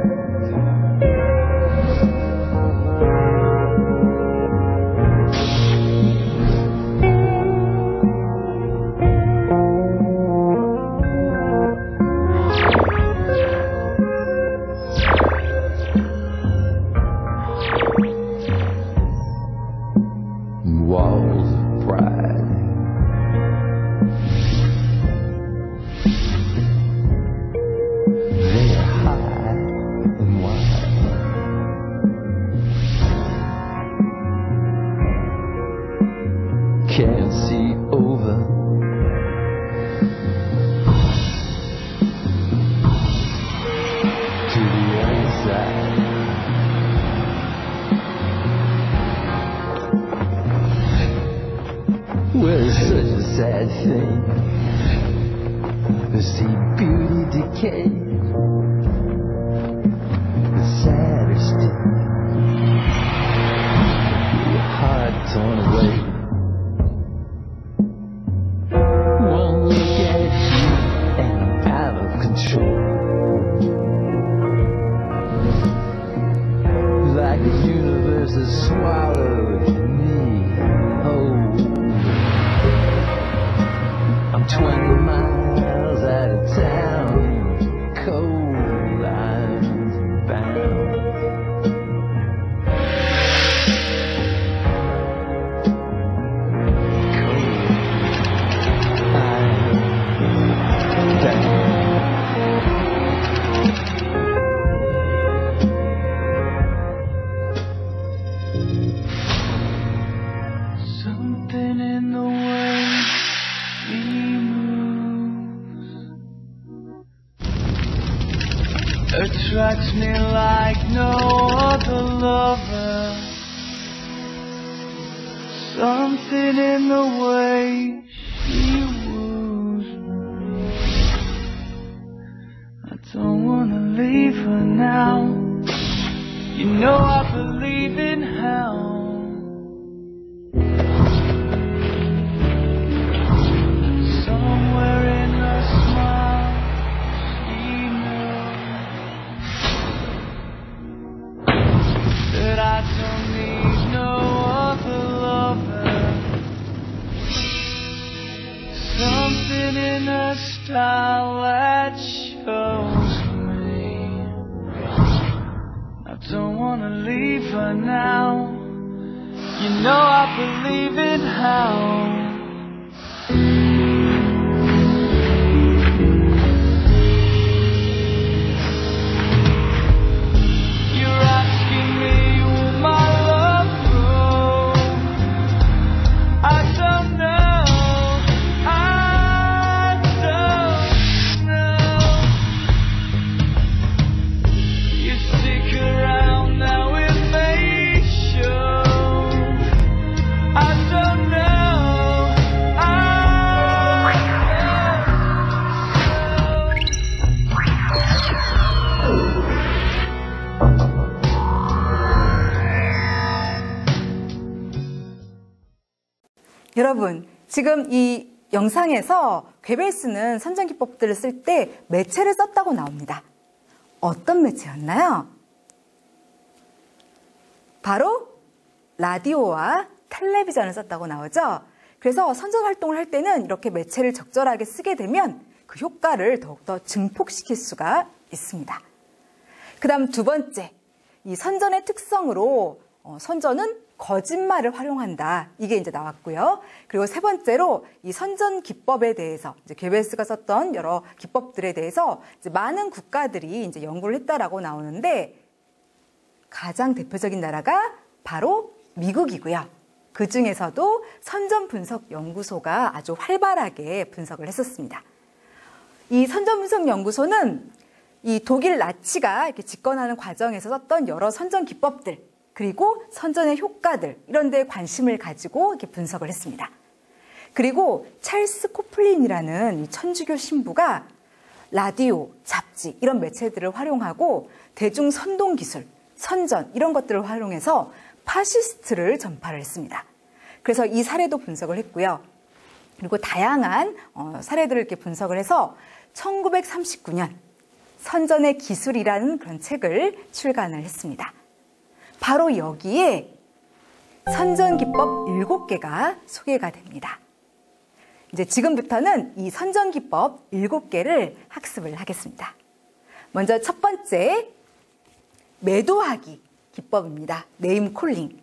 Walls of pride. They are high and wide. Can't see over. To the other side. Well, it's such a sad thing to see beauty decay. The saddest thing, your heart torn away. One look at you and I'm out of control. Like the universe has swallowed me whole. I'm 20 miles out of town, cold lines bound. Cold lines bound. attracts me like no other lover. Something in the way she woos me. I don't wanna leave her now. You know I believe in hell. Somewhere in her smile, she knows that I don't need no other lover. Something in her style that shows me I don't wanna leave her now. You know I believe in hell. 여러분, 지금 이 영상에서 괴벨스는 선전기법들을 쓸 때 매체를 썼다고 나옵니다. 어떤 매체였나요? 바로 라디오와 텔레비전을 썼다고 나오죠. 그래서 선전 활동을 할 때는 이렇게 매체를 적절하게 쓰게 되면 그 효과를 더욱더 증폭시킬 수가 있습니다. 그 다음 두 번째, 이 선전의 특성으로 선전은 거짓말을 활용한다. 이게 이제 나왔고요. 그리고 세 번째로 이 선전 기법에 대해서 이제 괴벨스가 썼던 여러 기법들에 대해서 이제 많은 국가들이 이제 연구를 했다라고 나오는데 가장 대표적인 나라가 바로 미국이고요. 그 중에서도 선전 분석 연구소가 아주 활발하게 분석을 했었습니다. 이 선전 분석 연구소는 이 독일 나치가 이렇게 집권하는 과정에서 썼던 여러 선전 기법들 그리고 선전의 효과들 이런 데에 관심을 가지고 이렇게 분석을 했습니다. 그리고 찰스 코플린이라는 이 천주교 신부가 라디오, 잡지 이런 매체들을 활용하고 대중 선동 기술, 선전 이런 것들을 활용해서 파시스트를 전파를 했습니다. 그래서 이 사례도 분석을 했고요. 그리고 다양한 사례들을 이렇게 분석을 해서 1939년 선전의 기술이라는 그런 책을 출간을 했습니다. 바로 여기에 선전기법 7개가 소개가 됩니다. 이제 지금부터는 이 선전기법 7개를 학습을 하겠습니다. 먼저 첫 번째, 매도하기 기법입니다. 네임 콜링.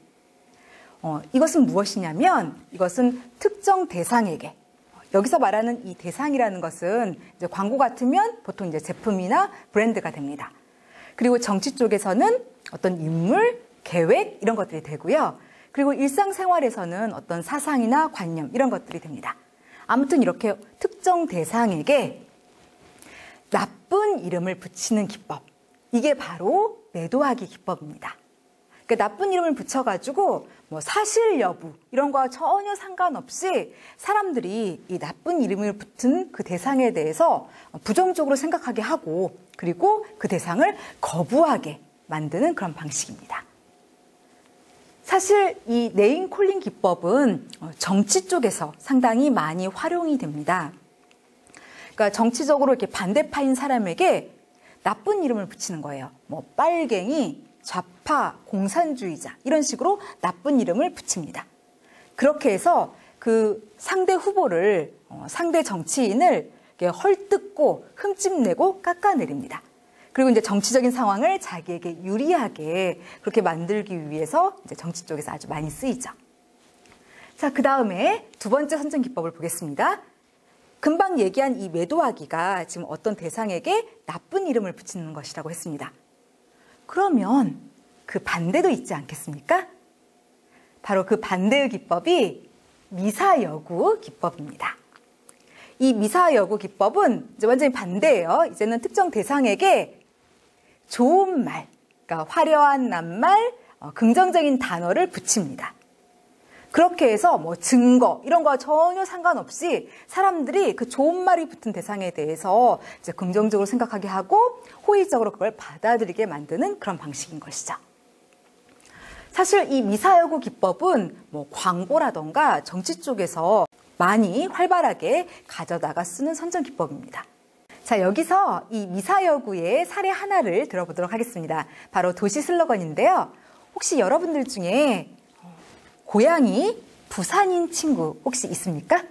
이것은 무엇이냐면 이것은 특정 대상에게 여기서 말하는 이 대상이라는 것은 이제 광고 같으면 보통 이제 제품이나 브랜드가 됩니다. 그리고 정치 쪽에서는 어떤 인물, 계획 이런 것들이 되고요. 그리고 일상생활에서는 어떤 사상이나 관념 이런 것들이 됩니다. 아무튼 이렇게 특정 대상에게 나쁜 이름을 붙이는 기법. 이게 바로 매도하기 기법입니다. 그러니까 나쁜 이름을 붙여가지고 뭐 사실 여부 이런 거와 전혀 상관없이 사람들이 이 나쁜 이름을 붙은 그 대상에 대해서 부정적으로 생각하게 하고 그리고 그 대상을 거부하게 만드는 그런 방식입니다. 사실 이 네임 콜링 기법은 정치 쪽에서 상당히 많이 활용이 됩니다. 그러니까 정치적으로 이렇게 반대파인 사람에게 나쁜 이름을 붙이는 거예요. 뭐 빨갱이, 좌파, 공산주의자 이런 식으로 나쁜 이름을 붙입니다. 그렇게 해서 그 상대 후보를 상대 정치인을 헐뜯고 흠집내고 깎아내립니다. 그리고 이제 정치적인 상황을 자기에게 유리하게 그렇게 만들기 위해서 이제 정치 쪽에서 아주 많이 쓰이죠. 자, 그 다음에 두 번째 선전 기법을 보겠습니다. 금방 얘기한 이 매도하기가 지금 어떤 대상에게 나쁜 이름을 붙이는 것이라고 했습니다. 그러면 그 반대도 있지 않겠습니까? 바로 그 반대의 기법이 미사여구 기법입니다. 이 미사여구 기법은 이제 완전히 반대예요. 이제는 특정 대상에게 좋은 말, 그러니까 화려한 낱말, 긍정적인 단어를 붙입니다. 그렇게 해서 뭐 증거 이런 거 전혀 상관없이 사람들이 그 좋은 말이 붙은 대상에 대해서 이제 긍정적으로 생각하게 하고 호의적으로 그걸 받아들이게 만드는 그런 방식인 것이죠. 사실 이 미사여구 기법은 뭐 광고라던가 정치 쪽에서 많이 활발하게 가져다가 쓰는 선전 기법입니다. 자, 여기서 이 미사여구의 사례 하나를 들어보도록 하겠습니다. 바로 도시 슬로건인데요. 혹시 여러분들 중에 고향이 부산인 친구 혹시 있습니까?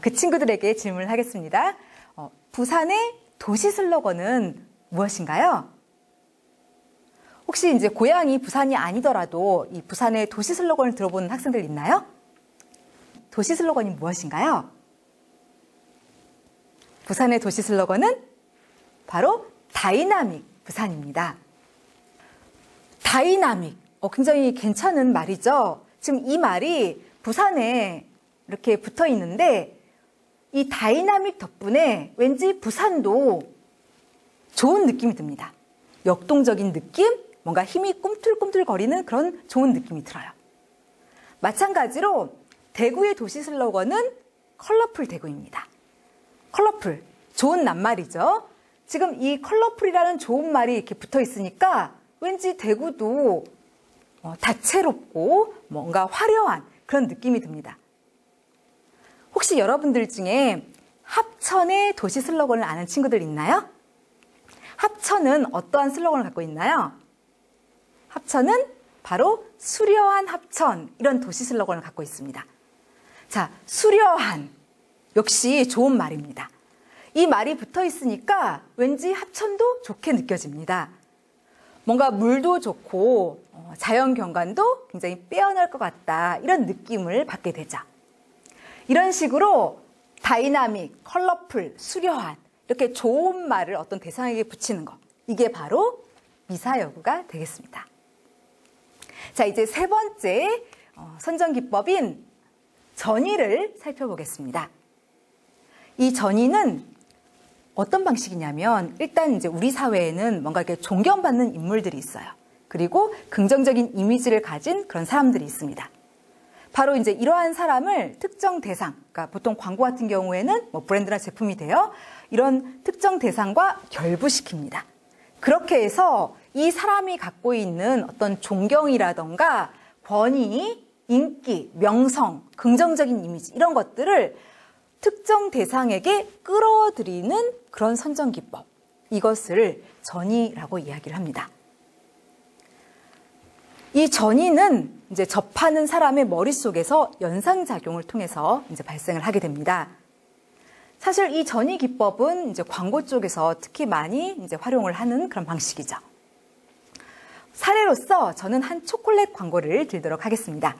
그 친구들에게 질문을 하겠습니다. 부산의 도시 슬로건은 무엇인가요? 혹시 이제 고향이 부산이 아니더라도 이 부산의 도시 슬로건을 들어본 학생들 있나요? 도시 슬로건이 무엇인가요? 부산의 도시 슬로건은 바로 다이나믹 부산입니다. 다이나믹. 굉장히 괜찮은 말이죠. 지금 이 말이 부산에 이렇게 붙어 있는데 이 다이나믹 덕분에 왠지 부산도 좋은 느낌이 듭니다. 역동적인 느낌, 뭔가 힘이 꿈틀꿈틀거리는 그런 좋은 느낌이 들어요. 마찬가지로 대구의 도시 슬로건은 컬러풀 대구입니다. 컬러풀, 좋은 낱말이죠. 지금 이 컬러풀이라는 좋은 말이 이렇게 붙어 있으니까 왠지 대구도 다채롭고 뭔가 화려한 그런 느낌이 듭니다. 혹시 여러분들 중에 합천의 도시 슬로건을 아는 친구들 있나요? 합천은 어떠한 슬로건을 갖고 있나요? 합천은 바로 수려한 합천, 이런 도시 슬로건을 갖고 있습니다. 자, 수려한, 역시 좋은 말입니다. 이 말이 붙어 있으니까 왠지 합천도 좋게 느껴집니다. 뭔가 물도 좋고 자연 경관도 굉장히 빼어날 것 같다, 이런 느낌을 받게 되죠. 이런 식으로 다이나믹, 컬러풀, 수려한 이렇게 좋은 말을 어떤 대상에게 붙이는 것, 이게 바로 미사여구가 되겠습니다. 자, 이제 세 번째 선전 기법인 전의를 살펴보겠습니다. 이 전의는 어떤 방식이냐면 일단 이제 우리 사회에는 뭔가 이렇게 존경받는 인물들이 있어요. 그리고 긍정적인 이미지를 가진 그런 사람들이 있습니다. 바로 이제 이러한 사람을 특정 대상, 그러니까 보통 광고 같은 경우에는 뭐 브랜드나 제품이 돼요. 이런 특정 대상과 결부시킵니다. 그렇게 해서 이 사람이 갖고 있는 어떤 존경이라던가 권위, 인기, 명성, 긍정적인 이미지 이런 것들을 특정 대상에게 끌어들이는 그런 선전 기법, 이것을 전의라고 이야기를 합니다. 이 전의는 이제 접하는 사람의 머릿속에서 연상작용을 통해서 이제 발생을 하게 됩니다. 사실 이 전의 기법은 이제 광고 쪽에서 특히 많이 이제 활용을 하는 그런 방식이죠. 사례로서 저는 한 초콜릿 광고를 들도록 하겠습니다.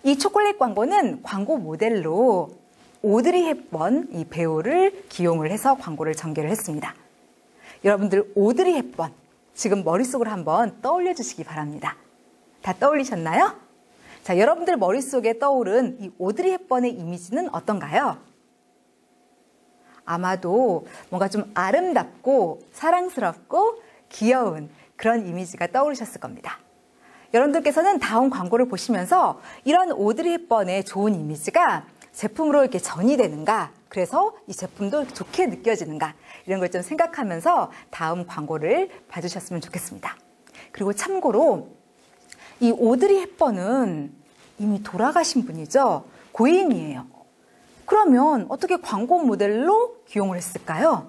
이 초콜릿 광고는 광고 모델로 오드리 헵번 이 배우를 기용을 해서 광고를 전개를 했습니다. 여러분들 오드리 헵번 지금 머릿속으로 한번 떠올려 주시기 바랍니다. 다 떠올리셨나요? 자, 여러분들 머릿속에 떠오른 이 오드리 헵번의 이미지는 어떤가요? 아마도 뭔가 좀 아름답고 사랑스럽고 귀여운 그런 이미지가 떠오르셨을 겁니다. 여러분들께서는 다음 광고를 보시면서 이런 오드리 헵번의 좋은 이미지가 제품으로 이렇게 전이되는가, 그래서 이 제품도 좋게 느껴지는가, 이런 걸 좀 생각하면서 다음 광고를 봐주셨으면 좋겠습니다. 그리고 참고로 이 오드리 헵번은 이미 돌아가신 분이죠. 고인이에요. 그러면 어떻게 광고 모델로 기용을 했을까요?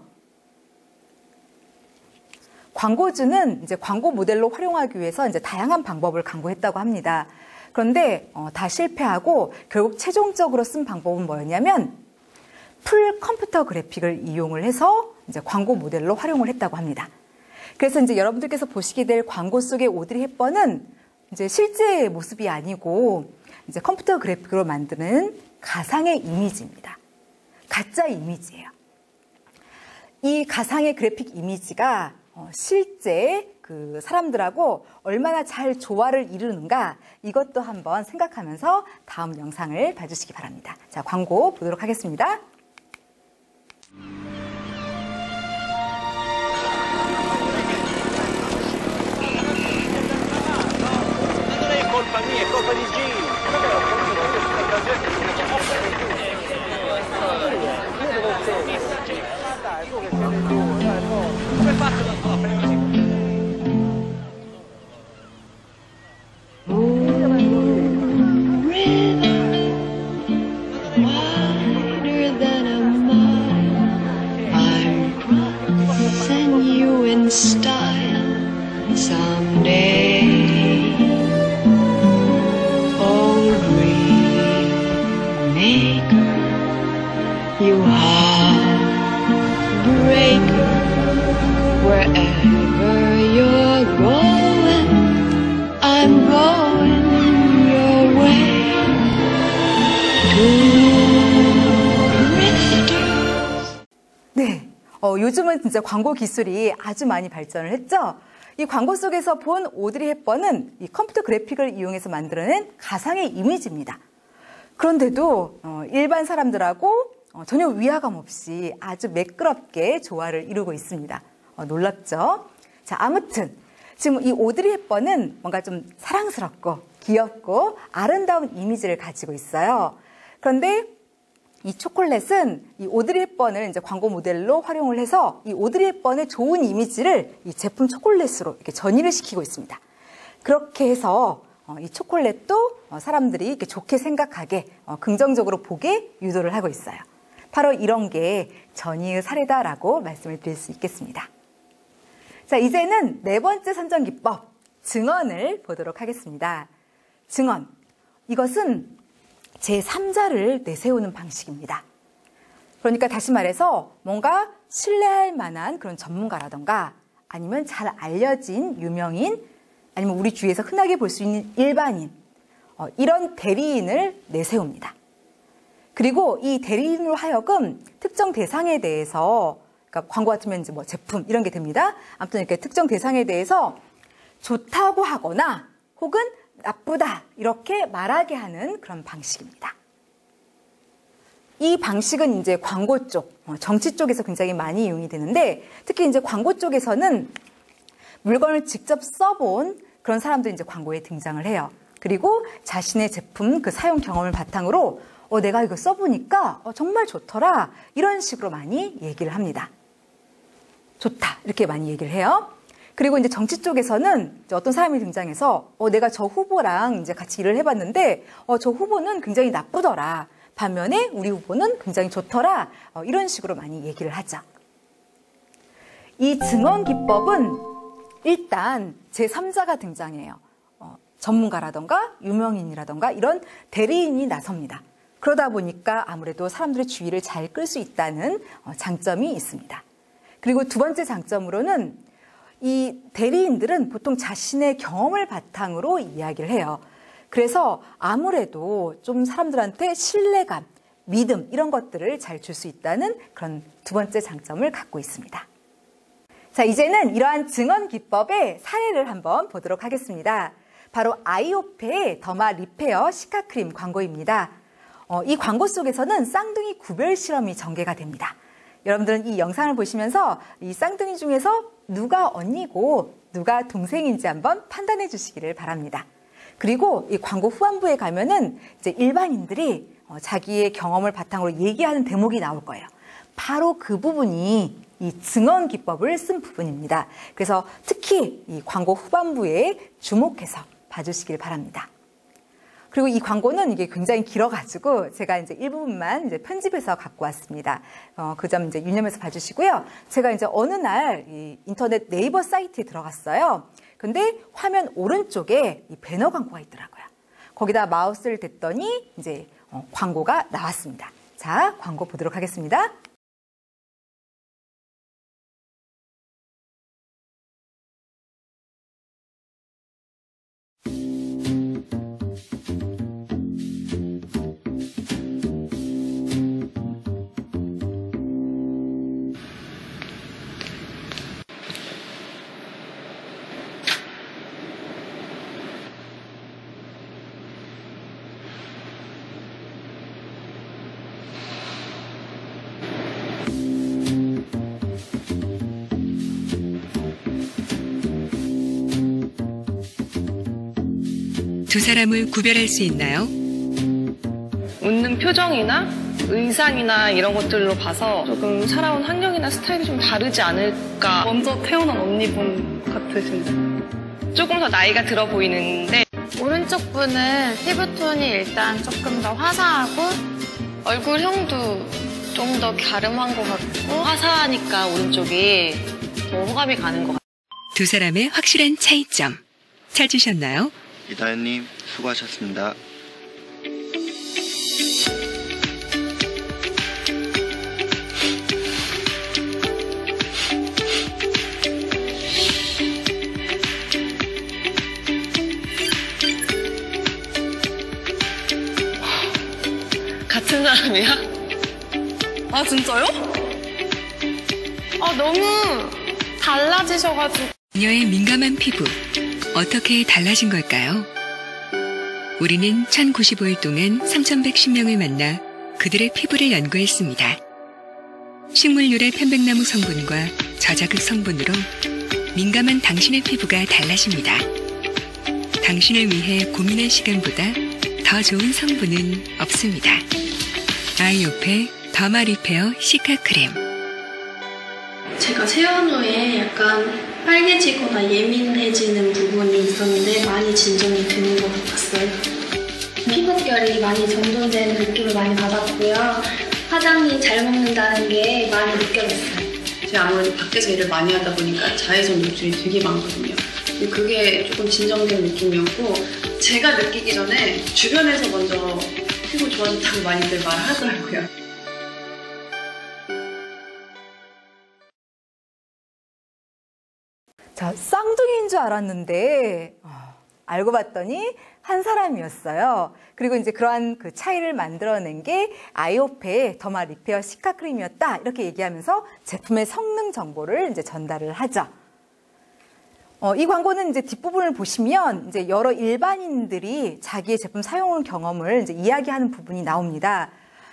광고주는 이제 광고 모델로 활용하기 위해서 이제 다양한 방법을 강구했다고 합니다. 그런데 다 실패하고 결국 최종적으로 쓴 방법은 뭐였냐면 풀 컴퓨터 그래픽을 이용을 해서 이제 광고 모델로 활용을 했다고 합니다. 그래서 이제 여러분들께서 보시게 될 광고 속의 오드리 헵번은 이제 실제 모습이 아니고 이제 컴퓨터 그래픽으로 만드는 가상의 이미지입니다. 가짜 이미지예요. 이 가상의 그래픽 이미지가 실제 그 사람들하고 얼마나 잘 조화를 이루는가, 이것도 한번 생각하면서 다음 영상을 봐주시기 바랍니다. 자, 광고 보도록 하겠습니다. Wider than a mile, I'm crossing you in style someday. Oh, dream maker, you heartbreaker, wherever you're going, I'm going your way. 네, 요즘은 진짜 광고 기술이 아주 많이 발전을 했죠. 이 광고 속에서 본 오드리 헵번은 이 컴퓨터 그래픽을 이용해서 만들어낸 가상의 이미지입니다. 그런데도 일반 사람들하고 전혀 위화감 없이 아주 매끄럽게 조화를 이루고 있습니다. 놀랍죠? 자, 아무튼 지금 이 오드리 헵번은 뭔가 좀 사랑스럽고 귀엽고 아름다운 이미지를 가지고 있어요. 그런데 이 초콜릿은 이 오드리 헵번을 이제 광고 모델로 활용을 해서 이 오드리 헵번의 좋은 이미지를 이 제품 초콜릿으로 이렇게 전이를 시키고 있습니다. 그렇게 해서 이 초콜릿도 사람들이 이렇게 좋게 생각하게 긍정적으로 보게 유도를 하고 있어요. 바로 이런 게 전이의 사례다라고 말씀을 드릴 수 있겠습니다. 자, 이제는 네 번째 선정 기법, 증언을 보도록 하겠습니다. 증언, 이것은 제3자를 내세우는 방식입니다. 그러니까 다시 말해서 뭔가 신뢰할 만한 그런 전문가라던가 아니면 잘 알려진 유명인 아니면 우리 주위에서 흔하게 볼 수 있는 일반인 이런 대리인을 내세웁니다. 그리고 이 대리인으로 하여금 특정 대상에 대해서 그러니까 광고 같으면 이제 뭐 제품 이런 게 됩니다. 아무튼 이렇게 특정 대상에 대해서 좋다고 하거나 혹은 나쁘다 이렇게 말하게 하는 그런 방식입니다. 이 방식은 이제 광고 쪽, 정치 쪽에서 굉장히 많이 이용이 되는데 특히 이제 광고 쪽에서는 물건을 직접 써본 그런 사람들이 이제 광고에 등장을 해요. 그리고 자신의 제품 그 사용 경험을 바탕으로 내가 이거 써보니까 정말 좋더라 이런 식으로 많이 얘기를 합니다. 좋다 이렇게 많이 얘기를 해요. 그리고 이제 정치 쪽에서는 이제 어떤 사람이 등장해서 내가 저 후보랑 이제 같이 일을 해봤는데 저 후보는 굉장히 나쁘더라. 반면에 우리 후보는 굉장히 좋더라. 이런 식으로 많이 얘기를 하죠. 이 증언 기법은 일단 제3자가 등장해요. 전문가라던가 유명인이라던가 이런 대리인이 나섭니다. 그러다 보니까 아무래도 사람들의 주의를 잘 끌 수 있다는 장점이 있습니다. 그리고 두 번째 장점으로는 이 대리인들은 보통 자신의 경험을 바탕으로 이야기를 해요. 그래서 아무래도 좀 사람들한테 신뢰감, 믿음 이런 것들을 잘 줄 수 있다는 그런 두 번째 장점을 갖고 있습니다. 자, 이제는 이러한 증언 기법의 사례를 한번 보도록 하겠습니다. 바로 아이오페의 더마 리페어 시카크림 광고입니다. 이 광고 속에서는 쌍둥이 구별 실험이 전개가 됩니다. 여러분들은 이 영상을 보시면서 이 쌍둥이 중에서 누가 언니고 누가 동생인지 한번 판단해 주시기를 바랍니다. 그리고 이 광고 후반부에 가면은 이제 일반인들이 자기의 경험을 바탕으로 얘기하는 대목이 나올 거예요. 바로 그 부분이 이 증언 기법을 쓴 부분입니다. 그래서 특히 이 광고 후반부에 주목해서 봐주시길 바랍니다. 그리고 이 광고는 이게 굉장히 길어가지고 제가 이제 일부분만 이제 편집해서 갖고 왔습니다. 그 점 이제 유념해서 봐주시고요. 제가 이제 어느 날 이 인터넷 네이버 사이트에 들어갔어요. 근데 화면 오른쪽에 이 배너 광고가 있더라고요. 거기다 마우스를 댔더니 이제 광고가 나왔습니다. 자, 광고 보도록 하겠습니다. 두 사람을 구별할 수 있나요? 웃는 표정이나 의상이나 이런 것들로 봐서 조금 살아온 환경이나 스타일이 좀 다르지 않을까. 먼저 태어난 언니분 같으신데. 조금 더 나이가 들어 보이는데 오른쪽 분은 피부톤이 일단 조금 더 화사하고 얼굴형도 좀 더 갸름한 것 같고 화사하니까 오른쪽이 더 호감이 가는 것 같아요. 두 사람의 확실한 차이점 찾으셨나요? 이다현님 수고하셨습니다. 같은 사람이야? 아 진짜요? 아 너무 달라지셔가지고. 그녀의 민감한 피부 어떻게 달라진 걸까요? 우리는 1095일 동안 3110명을 만나 그들의 피부를 연구했습니다. 식물유래 편백나무 성분과 저자극 성분으로 민감한 당신의 피부가 달라집니다. 당신을 위해 고민할 시간보다 더 좋은 성분은 없습니다. 아이오페 더마 리페어 시카 크림. 제가 세안 후에 약간 빨개지거나 예민해지는 부분이 있었는데 많이 진정이 되는 것 같았어요. 피부결이 많이 정돈되는 느낌을 많이 받았고요. 화장이 잘 먹는다는 게 많이 느껴졌어요. 제가 아무래도 밖에서 일을 많이 하다 보니까 자외선 노출이 되게 많거든요. 근데 그게 조금 진정된 느낌이었고 제가 느끼기 전에 주변에서 먼저 피부 좋아졌다고 많이들 말하더라고요. 자, 쌍둥이인 줄 알았는데 알고 봤더니 한 사람이었어요. 그리고 이제 그러한 그 차이를 만들어낸 게 아이오페의 더마 리페어 시카 크림이었다. 이렇게 얘기하면서 제품의 성능 정보를 이제 전달을 하죠. 이 광고는 이제 뒷부분을 보시면 이제 여러 일반인들이 자기의 제품 사용 경험을 이제 이야기하는 부분이 나옵니다.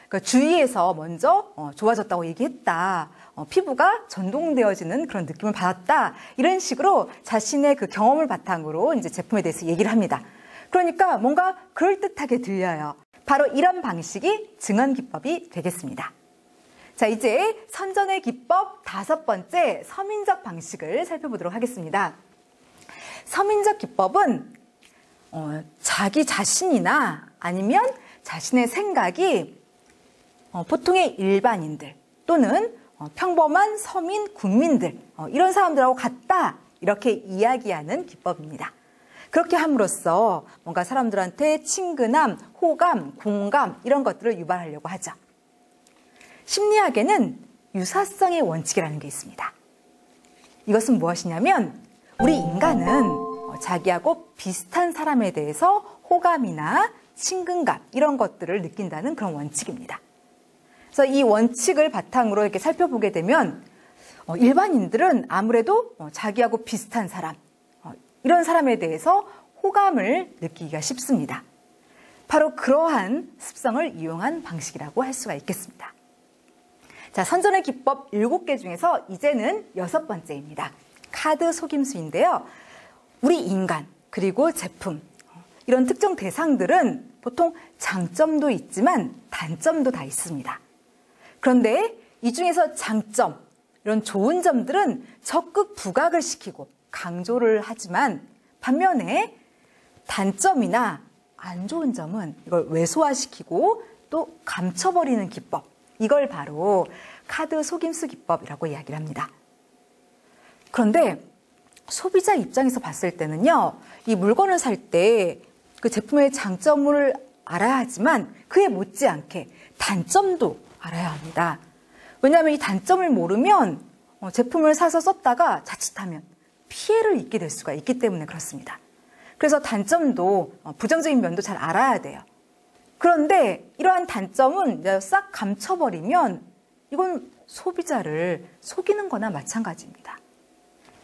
그러니까 주위에서 먼저 좋아졌다고 얘기했다. 피부가 전동되어지는 그런 느낌을 받았다. 이런 식으로 자신의 그 경험을 바탕으로 이제 제품에 대해서 얘기를 합니다. 그러니까 뭔가 그럴듯하게 들려요. 바로 이런 방식이 증언 기법이 되겠습니다. 자, 이제 선전의 기법 5번째 서민적 방식을 살펴보도록 하겠습니다. 서민적 기법은 자기 자신이나 아니면 자신의 생각이 보통의 일반인들 또는 평범한 서민, 국민들 이런 사람들하고 같다 이렇게 이야기하는 기법입니다. 그렇게 함으로써 뭔가 사람들한테 친근함, 호감, 공감 이런 것들을 유발하려고 하죠. 심리학에는 유사성의 원칙이라는 게 있습니다. 이것은 무엇이냐면 우리 인간은 자기하고 비슷한 사람에 대해서 호감이나 친근감 이런 것들을 느낀다는 그런 원칙입니다. 그래서 이 원칙을 바탕으로 이렇게 살펴보게 되면 일반인들은 아무래도 자기하고 비슷한 사람, 이런 사람에 대해서 호감을 느끼기가 쉽습니다. 바로 그러한 습성을 이용한 방식이라고 할 수가 있겠습니다. 자, 선전의 기법 7개 중에서 이제는 6번째입니다. 카드 속임수인데요. 우리 인간 그리고 제품 이런 특정 대상들은 보통 장점도 있지만 단점도 다 있습니다. 그런데 이 중에서 장점, 이런 좋은 점들은 적극 부각을 시키고 강조를 하지만 반면에 단점이나 안 좋은 점은 이걸 왜소화시키고 또 감춰버리는 기법, 이걸 바로 카드 속임수 기법이라고 이야기를 합니다. 그런데 소비자 입장에서 봤을 때는요, 이 물건을 살 때 그 제품의 장점을 알아야 하지만 그에 못지않게 단점도 알아야 합니다. 왜냐하면 이 단점을 모르면 제품을 사서 썼다가 자칫하면 피해를 입게 될 수가 있기 때문에 그렇습니다. 그래서 단점도 부정적인 면도 잘 알아야 돼요. 그런데 이러한 단점은 싹 감춰버리면 이건 소비자를 속이는 거나 마찬가지입니다.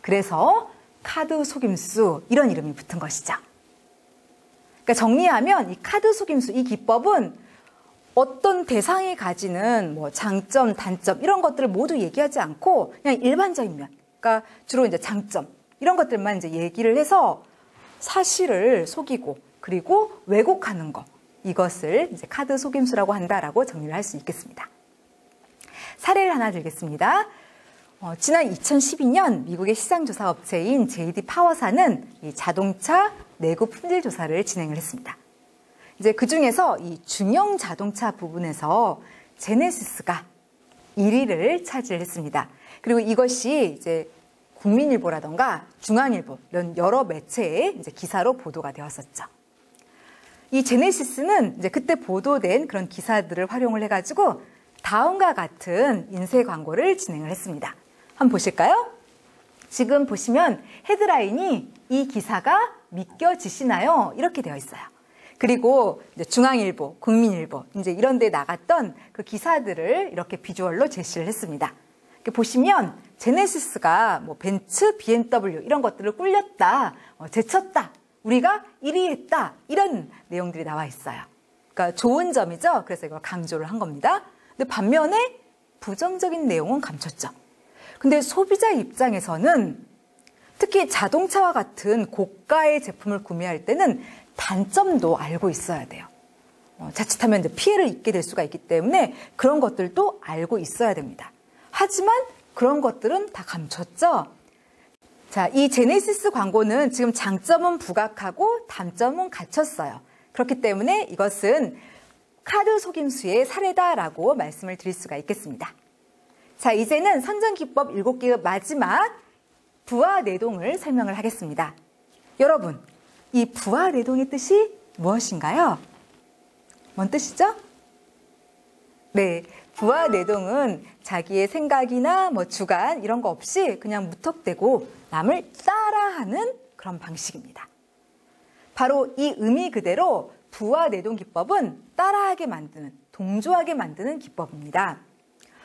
그래서 카드 속임수 이런 이름이 붙은 것이죠. 그러니까 정리하면 이 카드 속임수 이 기법은 어떤 대상이 가지는 뭐 장점, 단점 이런 것들을 모두 얘기하지 않고 그냥 일반적인 면, 그러니까 주로 이제 장점 이런 것들만 이제 얘기를 해서 사실을 속이고 그리고 왜곡하는 거 이것을 이제 카드 속임수라고 한다라고 정리를 할 수 있겠습니다. 사례를 하나 들겠습니다. 지난 2012년 미국의 시장조사 업체인 JD 파워사는 이 자동차 내구 품질 조사를 진행을 했습니다. 이제 그 중에서 이 중형 자동차 부분에서 제네시스가 1위를 차지했습니다. 그리고 이것이 이제 국민일보라던가 중앙일보 이런 여러 매체에 이제 기사로 보도가 되었었죠. 이 제네시스는 이제 그때 보도된 그런 기사들을 활용을 해가지고 다음과 같은 인쇄 광고를 진행을 했습니다. 한번 보실까요? 지금 보시면 헤드라인이 이 기사가 믿겨지시나요? 이렇게 되어 있어요. 그리고 이제 중앙일보, 국민일보 이제 이런 데 나갔던 그 기사들을 이렇게 비주얼로 제시를 했습니다. 이렇게 보시면 제네시스가 뭐 벤츠, BMW 이런 것들을 꿀렸다, 제쳤다, 우리가 1위 했다 이런 내용들이 나와 있어요. 그러니까 좋은 점이죠. 그래서 이걸 강조를 한 겁니다. 근데 반면에 부정적인 내용은 감췄죠. 근데 소비자 입장에서는 특히 자동차와 같은 고가의 제품을 구매할 때는 단점도 알고 있어야 돼요. 자칫하면 이제 피해를 입게 될 수가 있기 때문에 그런 것들도 알고 있어야 됩니다. 하지만 그런 것들은 다 감췄죠. 자, 이 제네시스 광고는 지금 장점은 부각하고 단점은 갖췄어요. 그렇기 때문에 이것은 카드 속임수의 사례다라고 말씀을 드릴 수가 있겠습니다. 자, 이제는 선전기법 7개의 마지막 부하내동을 설명을 하겠습니다. 여러분, 이 부하내동의 뜻이 무엇인가요? 뭔 뜻이죠? 네, 부하내동은 자기의 생각이나 뭐 주관 이런 거 없이 그냥 무턱대고 남을 따라하는 그런 방식입니다. 바로 이 의미 그대로 부하내동 기법은 따라하게 만드는, 동조하게 만드는 기법입니다.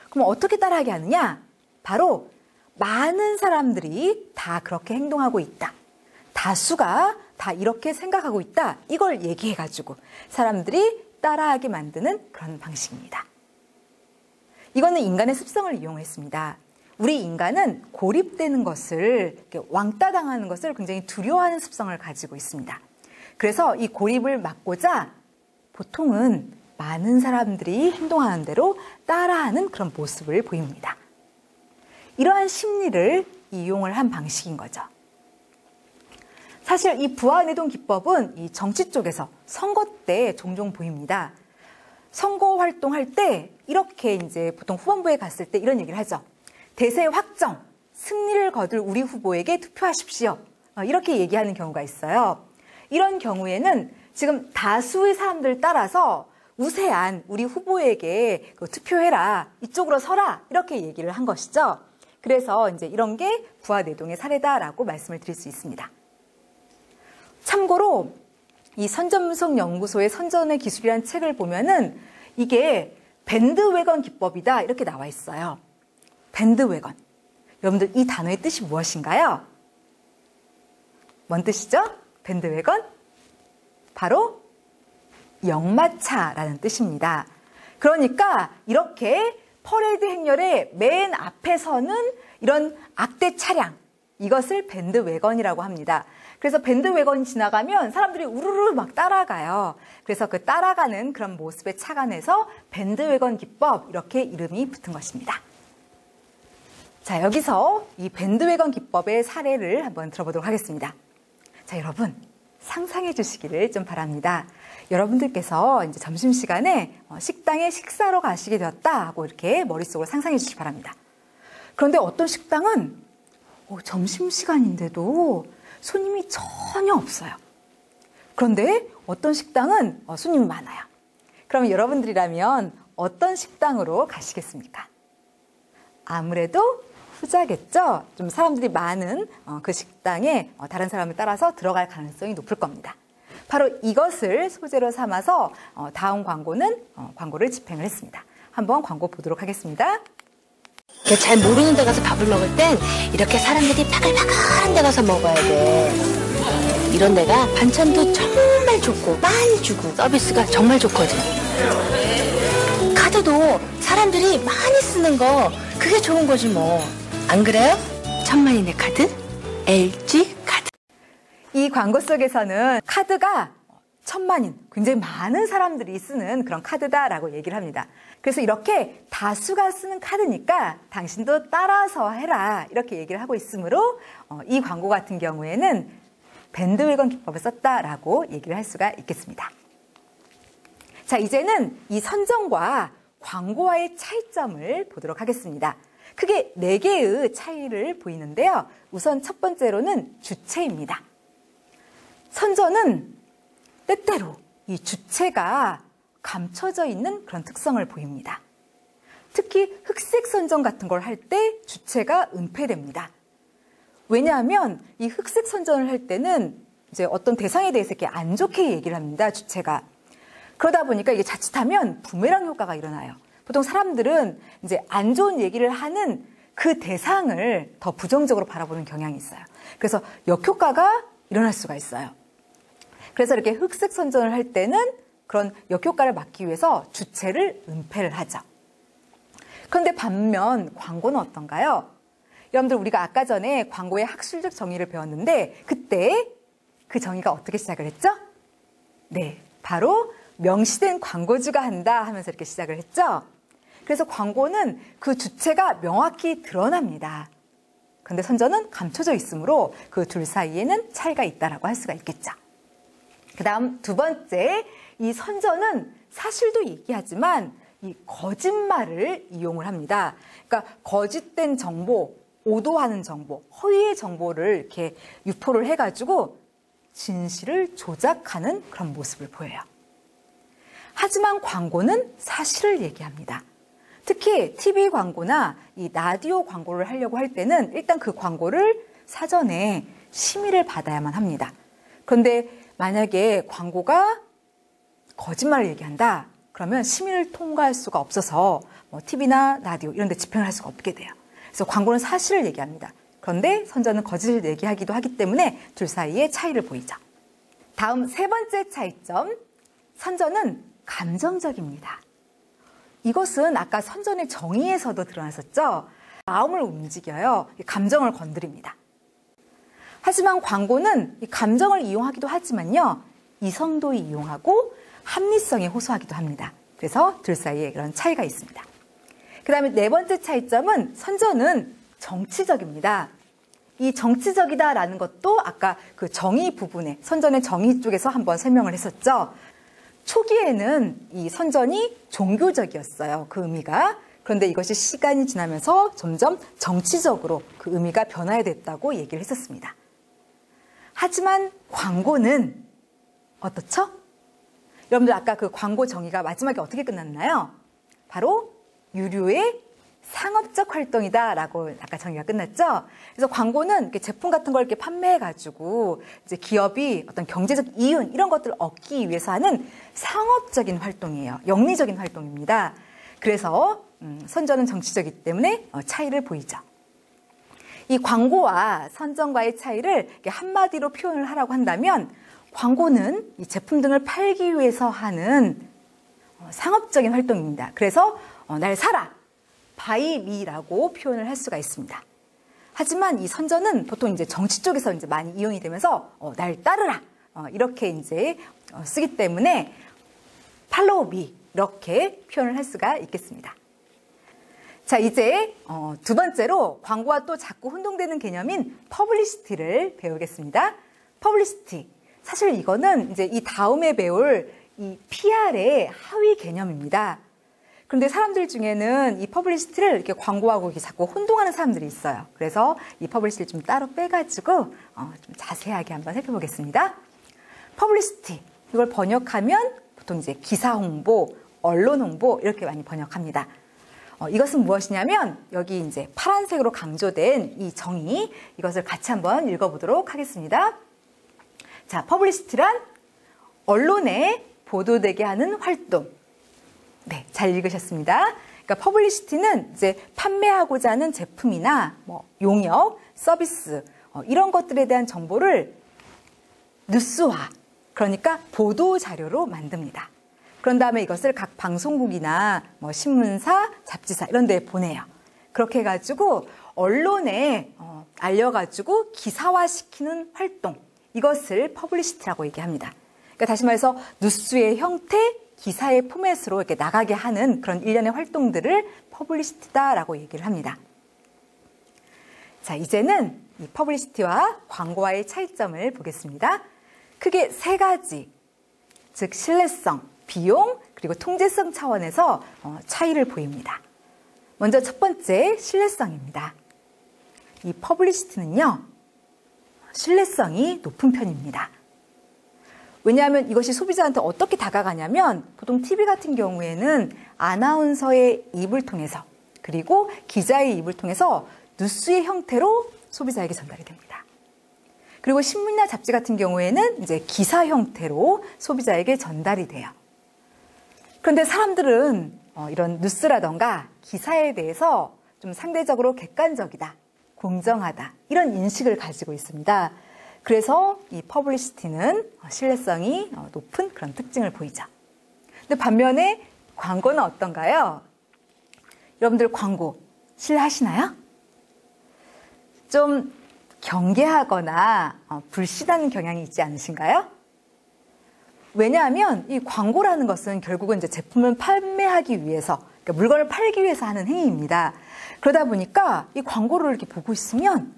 그럼 어떻게 따라하게 하느냐? 바로 많은 사람들이 다 그렇게 행동하고 있다. 다수가 다 이렇게 생각하고 있다. 이걸 얘기해가지고 사람들이 따라하게 만드는 그런 방식입니다. 이거는 인간의 습성을 이용했습니다. 우리 인간은 고립되는 것을, 왕따 당하는 것을 굉장히 두려워하는 습성을 가지고 있습니다. 그래서 이 고립을 막고자 보통은 많은 사람들이 행동하는 대로 따라하는 그런 모습을 보입니다. 이러한 심리를 이용을 한 방식인 거죠. 사실 이 부하내동 기법은 이 정치 쪽에서 선거 때 종종 보입니다. 선거 활동할 때 이렇게 이제 보통 후반부에 갔을 때 이런 얘기를 하죠. 대세 확정, 승리를 거둘 우리 후보에게 투표하십시오. 이렇게 얘기하는 경우가 있어요. 이런 경우에는 지금 다수의 사람들 따라서 우세한 우리 후보에게 투표해라, 이쪽으로 서라 이렇게 얘기를 한 것이죠. 그래서 이제 이런 게 부하내동의 사례다라고 말씀을 드릴 수 있습니다. 참고로 이 선전분석연구소의 선전의 기술이라는 책을 보면은 이게 밴드웨건 기법이다 이렇게 나와 있어요. 밴드웨건. 여러분들 이 단어의 뜻이 무엇인가요? 뭔 뜻이죠? 밴드웨건? 바로 역마차라는 뜻입니다. 그러니까 이렇게 퍼레이드 행렬의 맨 앞에서는 이런 악대 차량, 이것을 밴드웨건이라고 합니다. 그래서 밴드웨건이 지나가면 사람들이 우르르 막 따라가요. 그래서 그 따라가는 그런 모습에 착안해서 밴드웨건 기법 이렇게 이름이 붙은 것입니다. 자, 여기서 이 밴드웨건 기법의 사례를 한번 들어보도록 하겠습니다. 자, 여러분 상상해 주시기를 좀 바랍니다. 여러분들께서 이제 점심시간에 식당에 식사로 가시게 되었다 하고 이렇게 머릿속으로 상상해 주시기 바랍니다. 그런데 어떤 식당은 점심시간인데도 손님이 전혀 없어요. 그런데 어떤 식당은 손님이 많아요. 그럼 여러분들이라면 어떤 식당으로 가시겠습니까? 아무래도 후자겠죠? 좀 사람들이 많은 그 식당에 다른 사람을 따라서 들어갈 가능성이 높을 겁니다. 바로 이것을 소재로 삼아서 다음 광고를 집행을 했습니다. 한번 광고 보도록 하겠습니다. 잘 모르는 데 가서 밥을 먹을 땐 이렇게 사람들이 바글바글한 데 가서 먹어야 돼. 이런 데가 반찬도 정말 좋고 많이 주고 서비스가 정말 좋거든. 카드도 사람들이 많이 쓰는 거 그게 좋은 거지 뭐. 안 그래요? 천만인의 카드? LG 카드. 이 광고 속에서는 카드가 천만인, 굉장히 많은 사람들이 쓰는 그런 카드다라고 얘기를 합니다. 그래서 이렇게 다수가 쓰는 카드니까 당신도 따라서 해라 이렇게 얘기를 하고 있으므로 이 광고 같은 경우에는 밴드웨건 기법을 썼다라고 얘기를 할 수가 있겠습니다. 자, 이제는 이 선전과 광고와의 차이점을 보도록 하겠습니다. 크게 4개의 차이를 보이는데요. 우선 첫 번째로는 주체입니다. 선전은 때때로 이 주체가 감춰져 있는 그런 특성을 보입니다. 특히 흑색 선전 같은 걸 할 때 주체가 은폐됩니다. 왜냐하면 이 흑색 선전을 할 때는 이제 어떤 대상에 대해서 이렇게 안 좋게 얘기를 합니다. 주체가. 그러다 보니까 이게 자칫하면 부메랑 효과가 일어나요. 보통 사람들은 이제 안 좋은 얘기를 하는 그 대상을 더 부정적으로 바라보는 경향이 있어요. 그래서 역효과가 일어날 수가 있어요. 그래서 이렇게 흑색 선전을 할 때는 그런 역효과를 막기 위해서 주체를 은폐를 하죠. 그런데 반면 광고는 어떤가요? 여러분들 우리가 아까 전에 광고의 학술적 정의를 배웠는데 그때 그 정의가 어떻게 시작을 했죠? 네, 바로 명시된 광고주가 한다 하면서 이렇게 시작을 했죠. 그래서 광고는 그 주체가 명확히 드러납니다. 그런데 선전은 감춰져 있으므로 그 둘 사이에는 차이가 있다라고 할 수가 있겠죠. 그 다음 두 번째, 이 선전은 사실도 얘기하지만 이 거짓말을 이용을 합니다. 그러니까 거짓된 정보, 오도하는 정보, 허위의 정보를 이렇게 유포를 해가지고 진실을 조작하는 그런 모습을 보여요. 하지만 광고는 사실을 얘기합니다. 특히 TV 광고나 이 라디오 광고를 하려고 할 때는 일단 그 광고를 사전에 심의를 받아야만 합니다. 그런데 만약에 광고가 거짓말을 얘기한다, 그러면 심의를 통과할 수가 없어서 뭐 TV나 라디오 이런 데 집행을 할 수가 없게 돼요. 그래서 광고는 사실을 얘기합니다. 그런데 선전은 거짓을 얘기하기도 하기 때문에 둘 사이의 차이를 보이죠. 다음 세 번째 차이점, 선전은 감정적입니다. 이것은 아까 선전의 정의에서도 드러났었죠. 마음을 움직여요. 감정을 건드립니다. 하지만 광고는 이 감정을 이용하기도 하지만요, 이성도 이용하고 합리성에 호소하기도 합니다. 그래서 둘 사이에 그런 차이가 있습니다. 그 다음에 네 번째 차이점은 선전은 정치적입니다. 이 정치적이다라는 것도 아까 그 정의 부분에, 선전의 정의 쪽에서 한번 설명을 했었죠. 초기에는 이 선전이 종교적이었어요. 그 의미가. 그런데 이것이 시간이 지나면서 점점 정치적으로 그 의미가 변화됐다고 얘기를 했었습니다. 하지만 광고는 어떻죠? 여러분들 아까 그 광고 정의가 마지막에 어떻게 끝났나요? 바로 유료의 상업적 활동이다라고 아까 정의가 끝났죠. 그래서 광고는 이렇게 제품 같은 걸 이렇게 판매해가지고 이제 기업이 어떤 경제적 이윤 이런 것들을 얻기 위해서 하는 상업적인 활동이에요. 영리적인 활동입니다. 그래서 선전은 정치적이기 때문에 차이를 보이죠. 이 광고와 선전과의 차이를 한마디로 표현을 하라고 한다면 광고는 이 제품 등을 팔기 위해서 하는 상업적인 활동입니다. 그래서 날 사라, buy me라고 표현을 할 수가 있습니다. 하지만 이 선전은 보통 이제 정치 쪽에서 이제 많이 이용이 되면서 날 따르라 이렇게 이제 쓰기 때문에 follow me 이렇게 표현을 할 수가 있겠습니다. 자, 이제 두 번째로 광고와 또 자꾸 혼동되는 개념인 퍼블리시티를 배우겠습니다. 퍼블리시티. 사실 이거는 이제 이 다음에 배울 이 PR의 하위 개념입니다. 그런데 사람들 중에는 이 퍼블리시티를 이렇게 광고하고 이렇게 자꾸 혼동하는 사람들이 있어요. 그래서 이 퍼블리시티를 좀 따로 빼가지고 좀 자세하게 한번 살펴보겠습니다. 퍼블리시티. 이걸 번역하면 보통 이제 기사 홍보, 언론 홍보 이렇게 많이 번역합니다. 이것은 무엇이냐면 여기 이제 파란색으로 강조된 이 정의, 이것을 같이 한번 읽어보도록 하겠습니다. 자, 퍼블리시티란 언론에 보도되게 하는 활동. 네, 잘 읽으셨습니다. 그러니까 퍼블리시티는 이제 판매하고자 하는 제품이나 뭐 용역, 서비스 이런 것들에 대한 정보를 뉴스화, 그러니까 보도 자료로 만듭니다. 그런 다음에 이것을 각 방송국이나 뭐 신문사, 잡지사 이런 데에 보내요. 그렇게 해가지고 언론에 알려가지고 기사화시키는 활동, 이것을 퍼블리시티라고 얘기합니다. 그러니까 다시 말해서 뉴스의 형태, 기사의 포맷으로 이렇게 나가게 하는 그런 일련의 활동들을 퍼블리시티다라고 얘기를 합니다. 자, 이제는 이 퍼블리시티와 광고와의 차이점을 보겠습니다. 크게 세 가지, 즉 신뢰성, 비용, 그리고 통제성 차원에서 차이를 보입니다. 먼저 첫 번째, 신뢰성입니다. 이 퍼블리시티는요, 신뢰성이 높은 편입니다. 왜냐하면 이것이 소비자한테 어떻게 다가가냐면 보통 TV 같은 경우에는 아나운서의 입을 통해서 그리고 기자의 입을 통해서 뉴스의 형태로 소비자에게 전달이 됩니다. 그리고 신문이나 잡지 같은 경우에는 이제 기사 형태로 소비자에게 전달이 돼요. 그런데 사람들은 이런 뉴스라던가 기사에 대해서 좀 상대적으로 객관적이다, 공정하다 이런 인식을 가지고 있습니다. 그래서 이 퍼블리시티는 신뢰성이 높은 그런 특징을 보이죠. 근데 반면에 광고는 어떤가요? 여러분들 광고 신뢰하시나요? 좀 경계하거나 불신하는 경향이 있지 않으신가요? 왜냐하면 이 광고라는 것은 결국은 이제 제품을 판매하기 위해서, 그러니까 물건을 팔기 위해서 하는 행위입니다. 그러다 보니까 이 광고를 이렇게 보고 있으면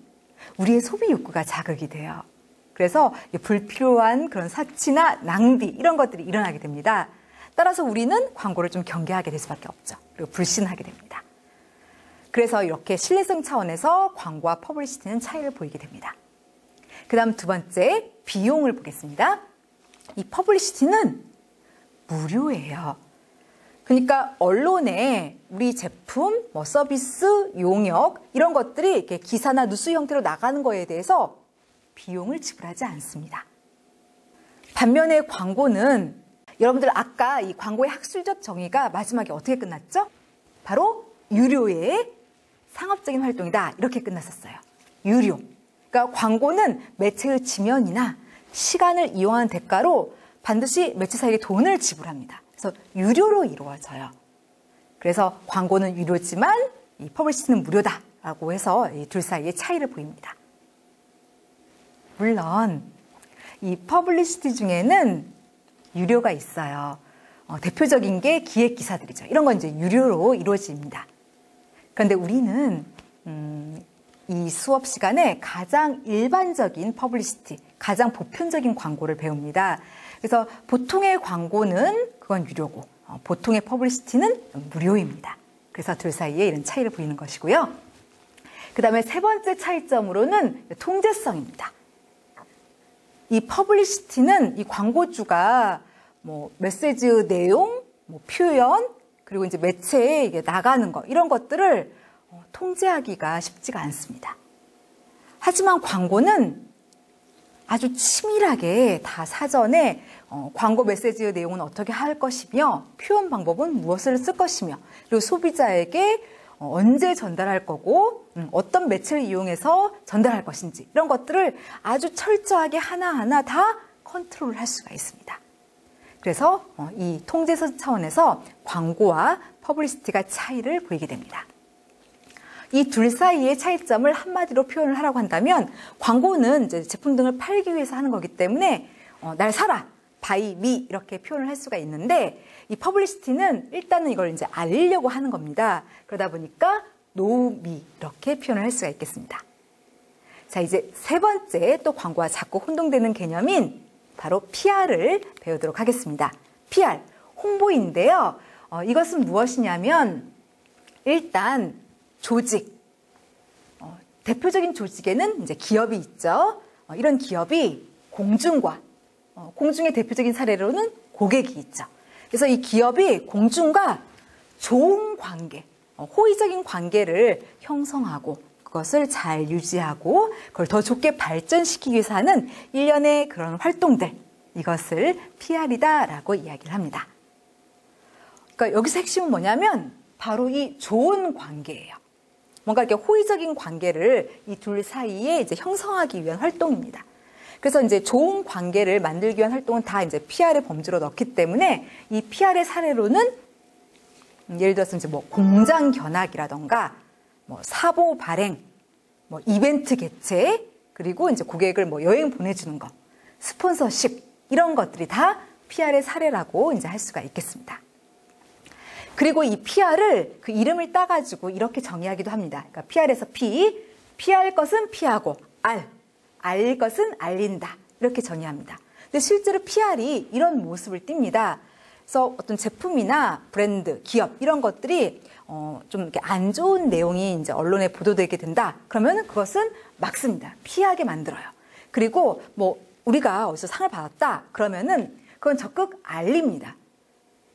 우리의 소비 욕구가 자극이 돼요. 그래서 불필요한 그런 사치나 낭비 이런 것들이 일어나게 됩니다. 따라서 우리는 광고를 좀 경계하게 될 수밖에 없죠. 그리고 불신하게 됩니다. 그래서 이렇게 신뢰성 차원에서 광고와 퍼블리시티는 차이를 보이게 됩니다. 그 다음 두 번째, 비용을 보겠습니다. 이 퍼블리시티는 무료예요. 그러니까 언론에 우리 제품, 서비스, 용역 이런 것들이 이렇게 기사나 뉴스 형태로 나가는 거에 대해서 비용을 지불하지 않습니다. 반면에 광고는 여러분들 아까 이 광고의 학술적 정의가 마지막에 어떻게 끝났죠? 바로 유료의 상업적인 활동이다 이렇게 끝났었어요. 유료. 그러니까 광고는 매체의 지면이나 시간을 이용하는 대가로 반드시 매체사에게 돈을 지불합니다. 그래서 유료로 이루어져요. 그래서 광고는 유료지만 이 퍼블리시티는 무료다라고 해서 이 둘 사이의 차이를 보입니다. 물론 이 퍼블리시티 중에는 유료가 있어요. 대표적인 게 기획 기사들이죠. 이런 건 이제 유료로 이루어집니다. 그런데 우리는 이 수업 시간에 가장 일반적인 퍼블리시티, 가장 보편적인 광고를 배웁니다. 그래서 보통의 광고는 그건 유료고 보통의 퍼블리시티는 무료입니다. 그래서 둘 사이에 이런 차이를 보이는 것이고요. 그 다음에 세 번째 차이점으로는 통제성입니다. 이 퍼블리시티는 이 광고주가 메시지 내용, 표현, 그리고 이제 매체에 이게 나가는 거 이런 것들을 통제하기가 쉽지가 않습니다. 하지만 광고는 아주 치밀하게 다 사전에 광고 메시지의 내용은 어떻게 할 것이며 표현 방법은 무엇을 쓸 것이며 그리고 소비자에게 언제 전달할 거고 어떤 매체를 이용해서 전달할 것인지 이런 것들을 아주 철저하게 하나하나 다 컨트롤을 할 수가 있습니다. 그래서 이 통제성 차원에서 광고와 퍼블리시티가 차이를 보이게 됩니다. 이 둘 사이의 차이점을 한마디로 표현을 하라고 한다면 광고는 이제 제품 등을 팔기 위해서 하는 거기 때문에 날 사라, buy me 이렇게 표현을 할 수가 있는데 이 퍼블리시티는 일단은 이걸 이제 알리려고 하는 겁니다. 그러다 보니까 know me 이렇게 표현을 할 수가 있겠습니다. 자, 이제 세 번째 또 광고와 자꾸 혼동되는 개념인 바로 PR을 배우도록 하겠습니다. PR, 홍보인데요. 이것은 무엇이냐면 일단 조직, 대표적인 조직에는 이제 기업이 있죠. 이런 기업이 공중과 공중의 대표적인 사례로는 고객이 있죠. 그래서 이 기업이 공중과 좋은 관계, 호의적인 관계를 형성하고 그것을 잘 유지하고 그걸 더 좋게 발전시키기 위해서 하는 일련의 그런 활동들, 이것을 PR이다라고 이야기를 합니다. 그러니까 여기서 핵심은 뭐냐면 바로 이 좋은 관계예요. 뭔가 이렇게 호의적인 관계를 이 둘 사이에 이제 형성하기 위한 활동입니다. 그래서 이제 좋은 관계를 만들기 위한 활동은 다 이제 PR의 범주로 넣기 때문에 이 PR의 사례로는 예를 들어서 이제 공장 견학이라던가 사보 발행, 이벤트 개최, 그리고 이제 고객을 여행 보내주는 거, 스폰서십 이런 것들이 다 PR의 사례라고 이제 할 수가 있겠습니다. 그리고 이 PR을 그 이름을 따가지고 이렇게 정의하기도 합니다. 그러니까 PR에서 P, 피할 것은 피하고 알 것은 알린다. 이렇게 정의합니다. 근데 실제로 PR이 이런 모습을 띱니다. 그래서 어떤 제품이나 브랜드, 기업 이런 것들이 좀 이렇게 안 좋은 내용이 이제 언론에 보도되게 된다. 그러면 그것은 막습니다. 피하게 만들어요. 그리고 뭐 우리가 어디서 상을 받았다. 그러면은 그건 적극 알립니다.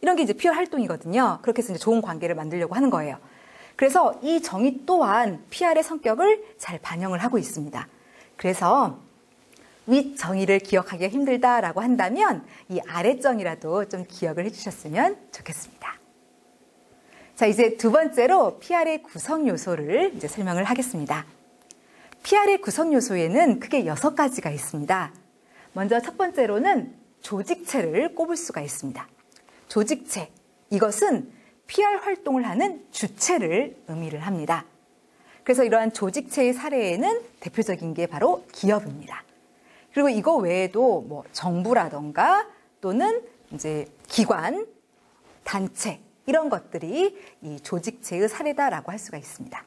이런 게 이제 PR 활동이거든요. 그렇게 해서 이제 좋은 관계를 만들려고 하는 거예요. 그래서 이 정의 또한 PR의 성격을 잘 반영을 하고 있습니다. 그래서 윗 정의를 기억하기가 힘들다라고 한다면 이 아래 정의라도 좀 기억을 해주셨으면 좋겠습니다. 자, 이제 두 번째로 PR의 구성 요소를 이제 설명을 하겠습니다. PR의 구성 요소에는 크게 6가지가 있습니다. 먼저 첫 번째로는 조직체를 꼽을 수가 있습니다. 조직체, 이것은 PR 활동을 하는 주체를 의미를 합니다. 그래서 이러한 조직체의 사례에는 대표적인 게 바로 기업입니다. 그리고 이거 외에도 뭐 정부라던가 또는 이제 기관, 단체 이런 것들이 이 조직체의 사례다라고 할 수가 있습니다.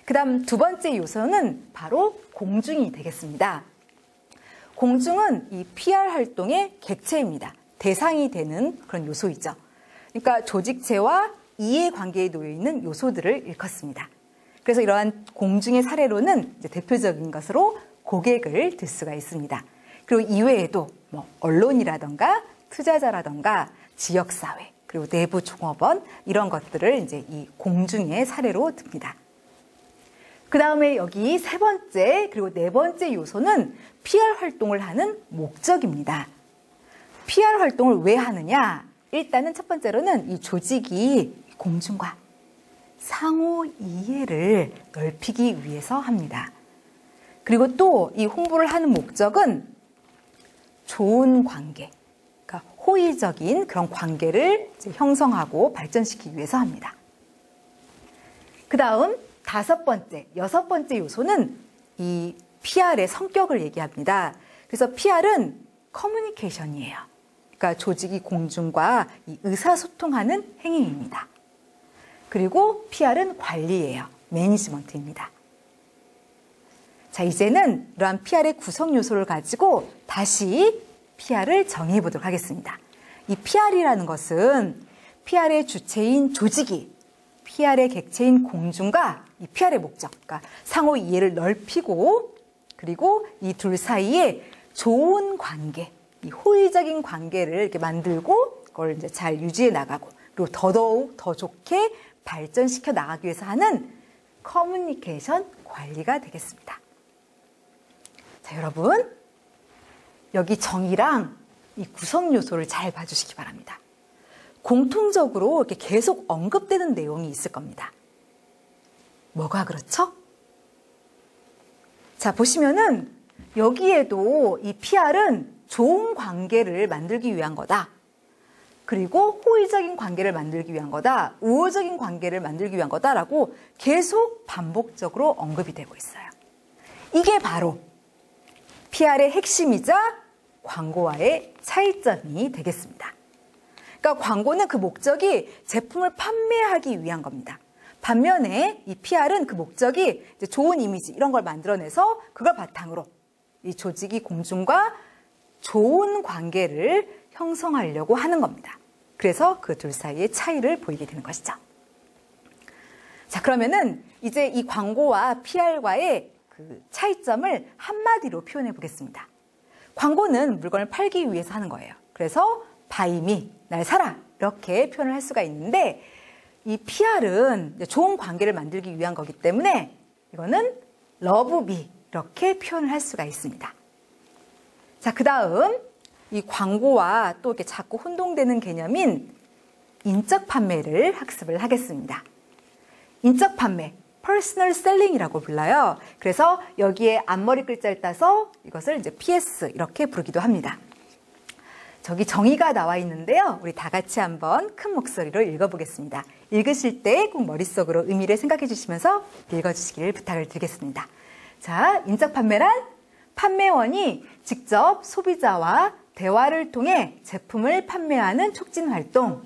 그다음 두 번째 요소는 바로 공중이 되겠습니다. 공중은 이 PR 활동의 객체입니다. 대상이 되는 그런 요소이죠. 그러니까 조직체와 이해관계에 놓여 있는 요소들을 일컫습니다. 그래서 이러한 공중의 사례로는 이제 대표적인 것으로 고객을 들 수가 있습니다. 그리고 이외에도 뭐 언론이라던가 투자자라던가 지역사회 그리고 내부 종업원 이런 것들을 이제 이 공중의 사례로 듭니다. 그 다음에 여기 세 번째 그리고 네 번째 요소는 PR 활동을 하는 목적입니다. PR 활동을 왜 하느냐? 일단은 첫 번째로는 이 조직이 공중과 상호 이해를 넓히기 위해서 합니다. 그리고 또 이 홍보를 하는 목적은 좋은 관계, 그러니까 호의적인 그런 관계를 이제 형성하고 발전시키기 위해서 합니다. 그 다음 다섯 번째, 여섯 번째 요소는 이 PR의 성격을 얘기합니다. 그래서 PR은 커뮤니케이션이에요. 그러니까 조직이 공중과 이 의사소통하는 행위입니다. 그리고 PR은 관리예요. 매니지먼트입니다. 자, 이제는 이러한 PR의 구성 요소를 가지고 다시 PR을 정의해 보도록 하겠습니다. 이 PR이라는 것은 PR의 주체인 조직이 PR의 객체인 공중과 이 PR의 목적, 그러니까 상호 이해를 넓히고 그리고 이 둘 사이에 좋은 관계, 이 호의적인 관계를 이렇게 만들고 그걸 이제 잘 유지해 나가고 그리고 더더욱 더 좋게 발전시켜 나가기 위해서 하는 커뮤니케이션 관리가 되겠습니다. 자, 여러분 여기 정의랑 이 구성 요소를 잘 봐주시기 바랍니다. 공통적으로 이렇게 계속 언급되는 내용이 있을 겁니다. 뭐가 그렇죠? 자, 보시면은 여기에도 이 PR은 좋은 관계를 만들기 위한 거다. 그리고 호의적인 관계를 만들기 위한 거다. 우호적인 관계를 만들기 위한 거다라고 계속 반복적으로 언급이 되고 있어요. 이게 바로 PR의 핵심이자 광고와의 차이점이 되겠습니다. 그러니까 광고는 그 목적이 제품을 판매하기 위한 겁니다. 반면에 이 PR은 그 목적이 이제 좋은 이미지 이런 걸 만들어내서 그걸 바탕으로 이 조직이 공중과 좋은 관계를 형성하려고 하는 겁니다. 그래서 그 둘 사이의 차이를 보이게 되는 것이죠. 자, 그러면은 이제 이 광고와 PR과의 그 차이점을 한마디로 표현해 보겠습니다. 광고는 물건을 팔기 위해서 하는 거예요. 그래서 buy me, 날 사라 이렇게 표현을 할 수가 있는데 이 PR은 좋은 관계를 만들기 위한 거기 때문에 이거는 love me 이렇게 표현을 할 수가 있습니다. 자, 그 다음 이 광고와 또 이렇게 자꾸 혼동되는 개념인 인적 판매를 학습을 하겠습니다. 인적 판매, 퍼스널 셀링이라고 불러요. 그래서 여기에 앞머리 글자를 따서 이것을 이제 PS 이렇게 부르기도 합니다. 저기 정의가 나와 있는데요. 우리 다 같이 한번 큰 목소리로 읽어보겠습니다. 읽으실 때 꼭 머릿속으로 의미를 생각해 주시면서 읽어주시기를 부탁을 드리겠습니다. 자, 인적 판매란 판매원이 직접 소비자와 대화를 통해 제품을 판매하는 촉진 활동.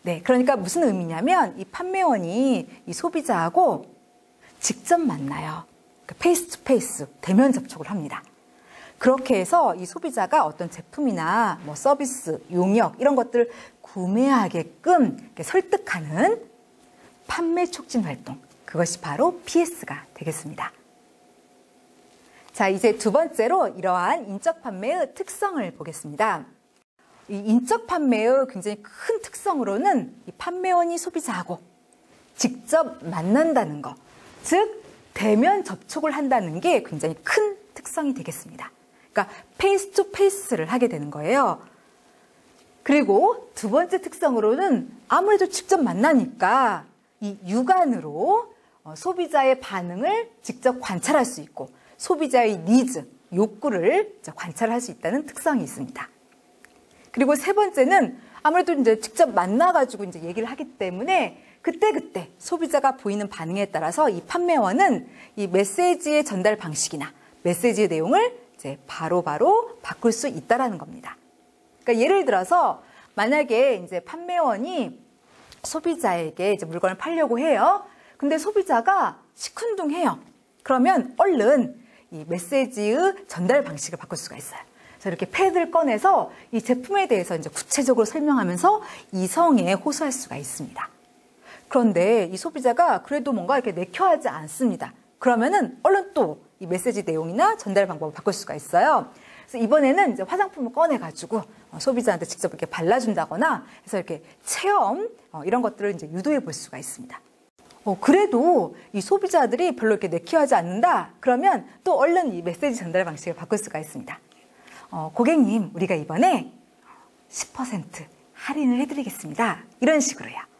네, 그러니까 무슨 의미냐면 이 판매원이 이 소비자하고 직접 만나요. 페이스 투 페이스, 대면 접촉을 합니다. 그렇게 해서 이 소비자가 어떤 제품이나 뭐 서비스, 용역 이런 것들을 구매하게끔 이렇게 설득하는 판매 촉진 활동. 그것이 바로 PS가 되겠습니다. 자, 이제 두 번째로 이러한 인적 판매의 특성을 보겠습니다. 이 인적 판매의 굉장히 큰 특성으로는 이 판매원이 소비자하고 직접 만난다는 거, 즉 대면 접촉을 한다는 게 굉장히 큰 특성이 되겠습니다. 그러니까 페이스 투 페이스를 하게 되는 거예요. 그리고 두 번째 특성으로는 아무래도 직접 만나니까 이 육안으로 소비자의 반응을 직접 관찰할 수 있고 소비자의 니즈, 욕구를 관찰할 수 있다는 특성이 있습니다. 그리고 세 번째는 아무래도 이제 직접 만나가지고 이제 얘기를 하기 때문에 그때그때 소비자가 보이는 반응에 따라서 이 판매원은 이 메시지의 전달 방식이나 메시지의 내용을 이제 바로바로 바꿀 수 있다라는 겁니다. 그러니까 예를 들어서 만약에 이제 판매원이 소비자에게 이제 물건을 팔려고 해요. 근데 소비자가 시큰둥해요. 그러면 얼른 이 메시지의 전달 방식을 바꿀 수가 있어요. 그래서 이렇게 패드를 꺼내서 이 제품에 대해서 이제 구체적으로 설명하면서 이성에 호소할 수가 있습니다. 그런데 이 소비자가 그래도 뭔가 이렇게 내켜하지 않습니다. 그러면은 얼른 또 이 메시지 내용이나 전달 방법을 바꿀 수가 있어요. 그래서 이번에는 이제 화장품을 꺼내가지고 소비자한테 직접 이렇게 발라준다거나 해서 이렇게 체험 이런 것들을 이제 유도해 볼 수가 있습니다. 그래도 이 소비자들이 별로 이렇게 내키하지 않는다. 그러면 또 얼른 이 메시지 전달 방식을 바꿀 수가 있습니다. 고객님, 우리가 이번에 10% 할인을 해드리겠습니다. 이런 식으로요.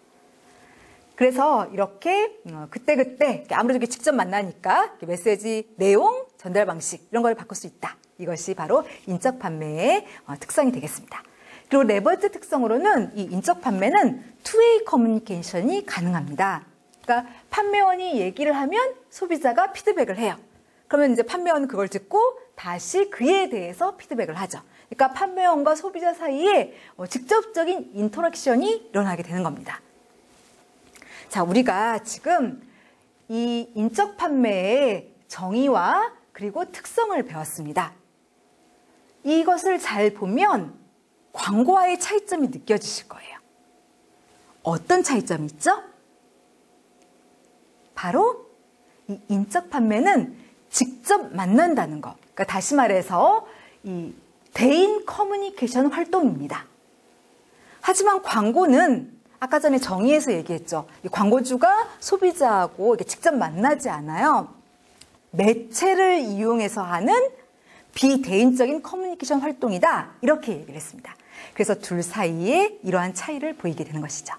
그래서 이렇게 그때그때 아무래도 이렇게 직접 만나니까 메시지 내용, 전달 방식 이런 걸 바꿀 수 있다. 이것이 바로 인적 판매의 특성이 되겠습니다. 그리고 네 번째 특성으로는 이 인적 판매는 투웨이 커뮤니케이션이 가능합니다. 그러니까 판매원이 얘기를 하면 소비자가 피드백을 해요. 그러면 이제 판매원은 그걸 듣고 다시 그에 대해서 피드백을 하죠. 그러니까 판매원과 소비자 사이에 직접적인 인터랙션이 일어나게 되는 겁니다. 자, 우리가 지금 이 인적 판매의 정의와 그리고 특성을 배웠습니다. 이것을 잘 보면 광고와의 차이점이 느껴지실 거예요. 어떤 차이점이 있죠? 바로 이 인적 판매는 직접 만난다는 거. 그러니까 다시 말해서 이 대인 커뮤니케이션 활동입니다. 하지만 광고는 아까 전에 정의에서 얘기했죠. 이 광고주가 소비자하고 이렇게 직접 만나지 않아요. 매체를 이용해서 하는 비대인적인 커뮤니케이션 활동이다. 이렇게 얘기를 했습니다. 그래서 둘 사이에 이러한 차이를 보이게 되는 것이죠.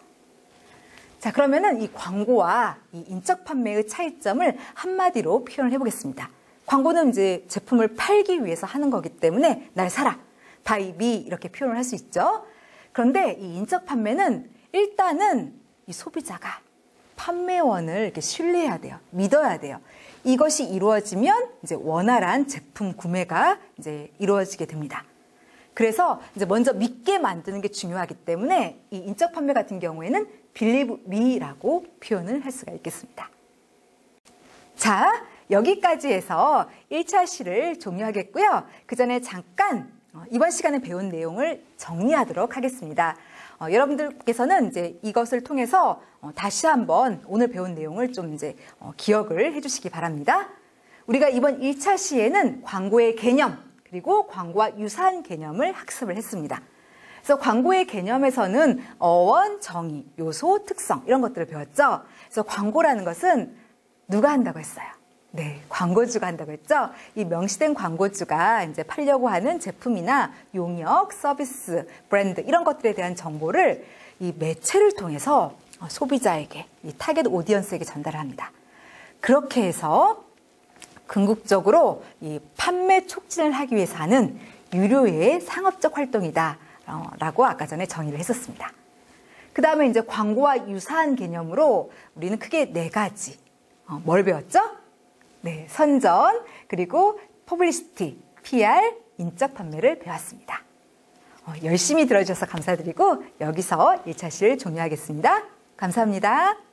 자, 그러면은 이 광고와 이 인적 판매의 차이점을 한마디로 표현을 해보겠습니다. 광고는 이제 제품을 팔기 위해서 하는 거기 때문에 날 사라, buy me 이렇게 표현을 할 수 있죠. 그런데 이 인적 판매는 일단은 이 소비자가 판매원을 이렇게 신뢰해야 돼요. 믿어야 돼요. 이것이 이루어지면 이제 원활한 제품 구매가 이제 이루어지게 됩니다. 그래서 이제 먼저 믿게 만드는 게 중요하기 때문에 이 인적 판매 같은 경우에는 believe me라고 표현을 할 수가 있겠습니다. 자, 여기까지 해서 1차 시를 종료하겠고요. 그 전에 잠깐 이번 시간에 배운 내용을 정리하도록 하겠습니다. 여러분들께서는 이제 이것을 통해서 다시 한번 오늘 배운 내용을 좀 이제 기억을 해주시기 바랍니다. 우리가 이번 1차 시에는 광고의 개념 그리고 광고와 유사한 개념을 학습을 했습니다. 그래서 광고의 개념에서는 어원, 정의, 요소, 특성 이런 것들을 배웠죠. 그래서 광고라는 것은 누가 한다고 했어요? 네, 광고주가 한다고 했죠. 이 명시된 광고주가 이제 팔려고 하는 제품이나 용역, 서비스, 브랜드 이런 것들에 대한 정보를 이 매체를 통해서 소비자에게, 이 타겟 오디언스에게 전달을 합니다. 그렇게 해서 궁극적으로 이 판매 촉진을 하기 위해서 하는 유료의 상업적 활동이다 라고 아까 전에 정의를 했었습니다. 그 다음에 이제 광고와 유사한 개념으로 우리는 크게 4가지 뭘 배웠죠? 네, 선전, 그리고 퍼블리시티, PR, 인적 판매를 배웠습니다. 열심히 들어주셔서 감사드리고 여기서 1차 시를 종료하겠습니다. 감사합니다.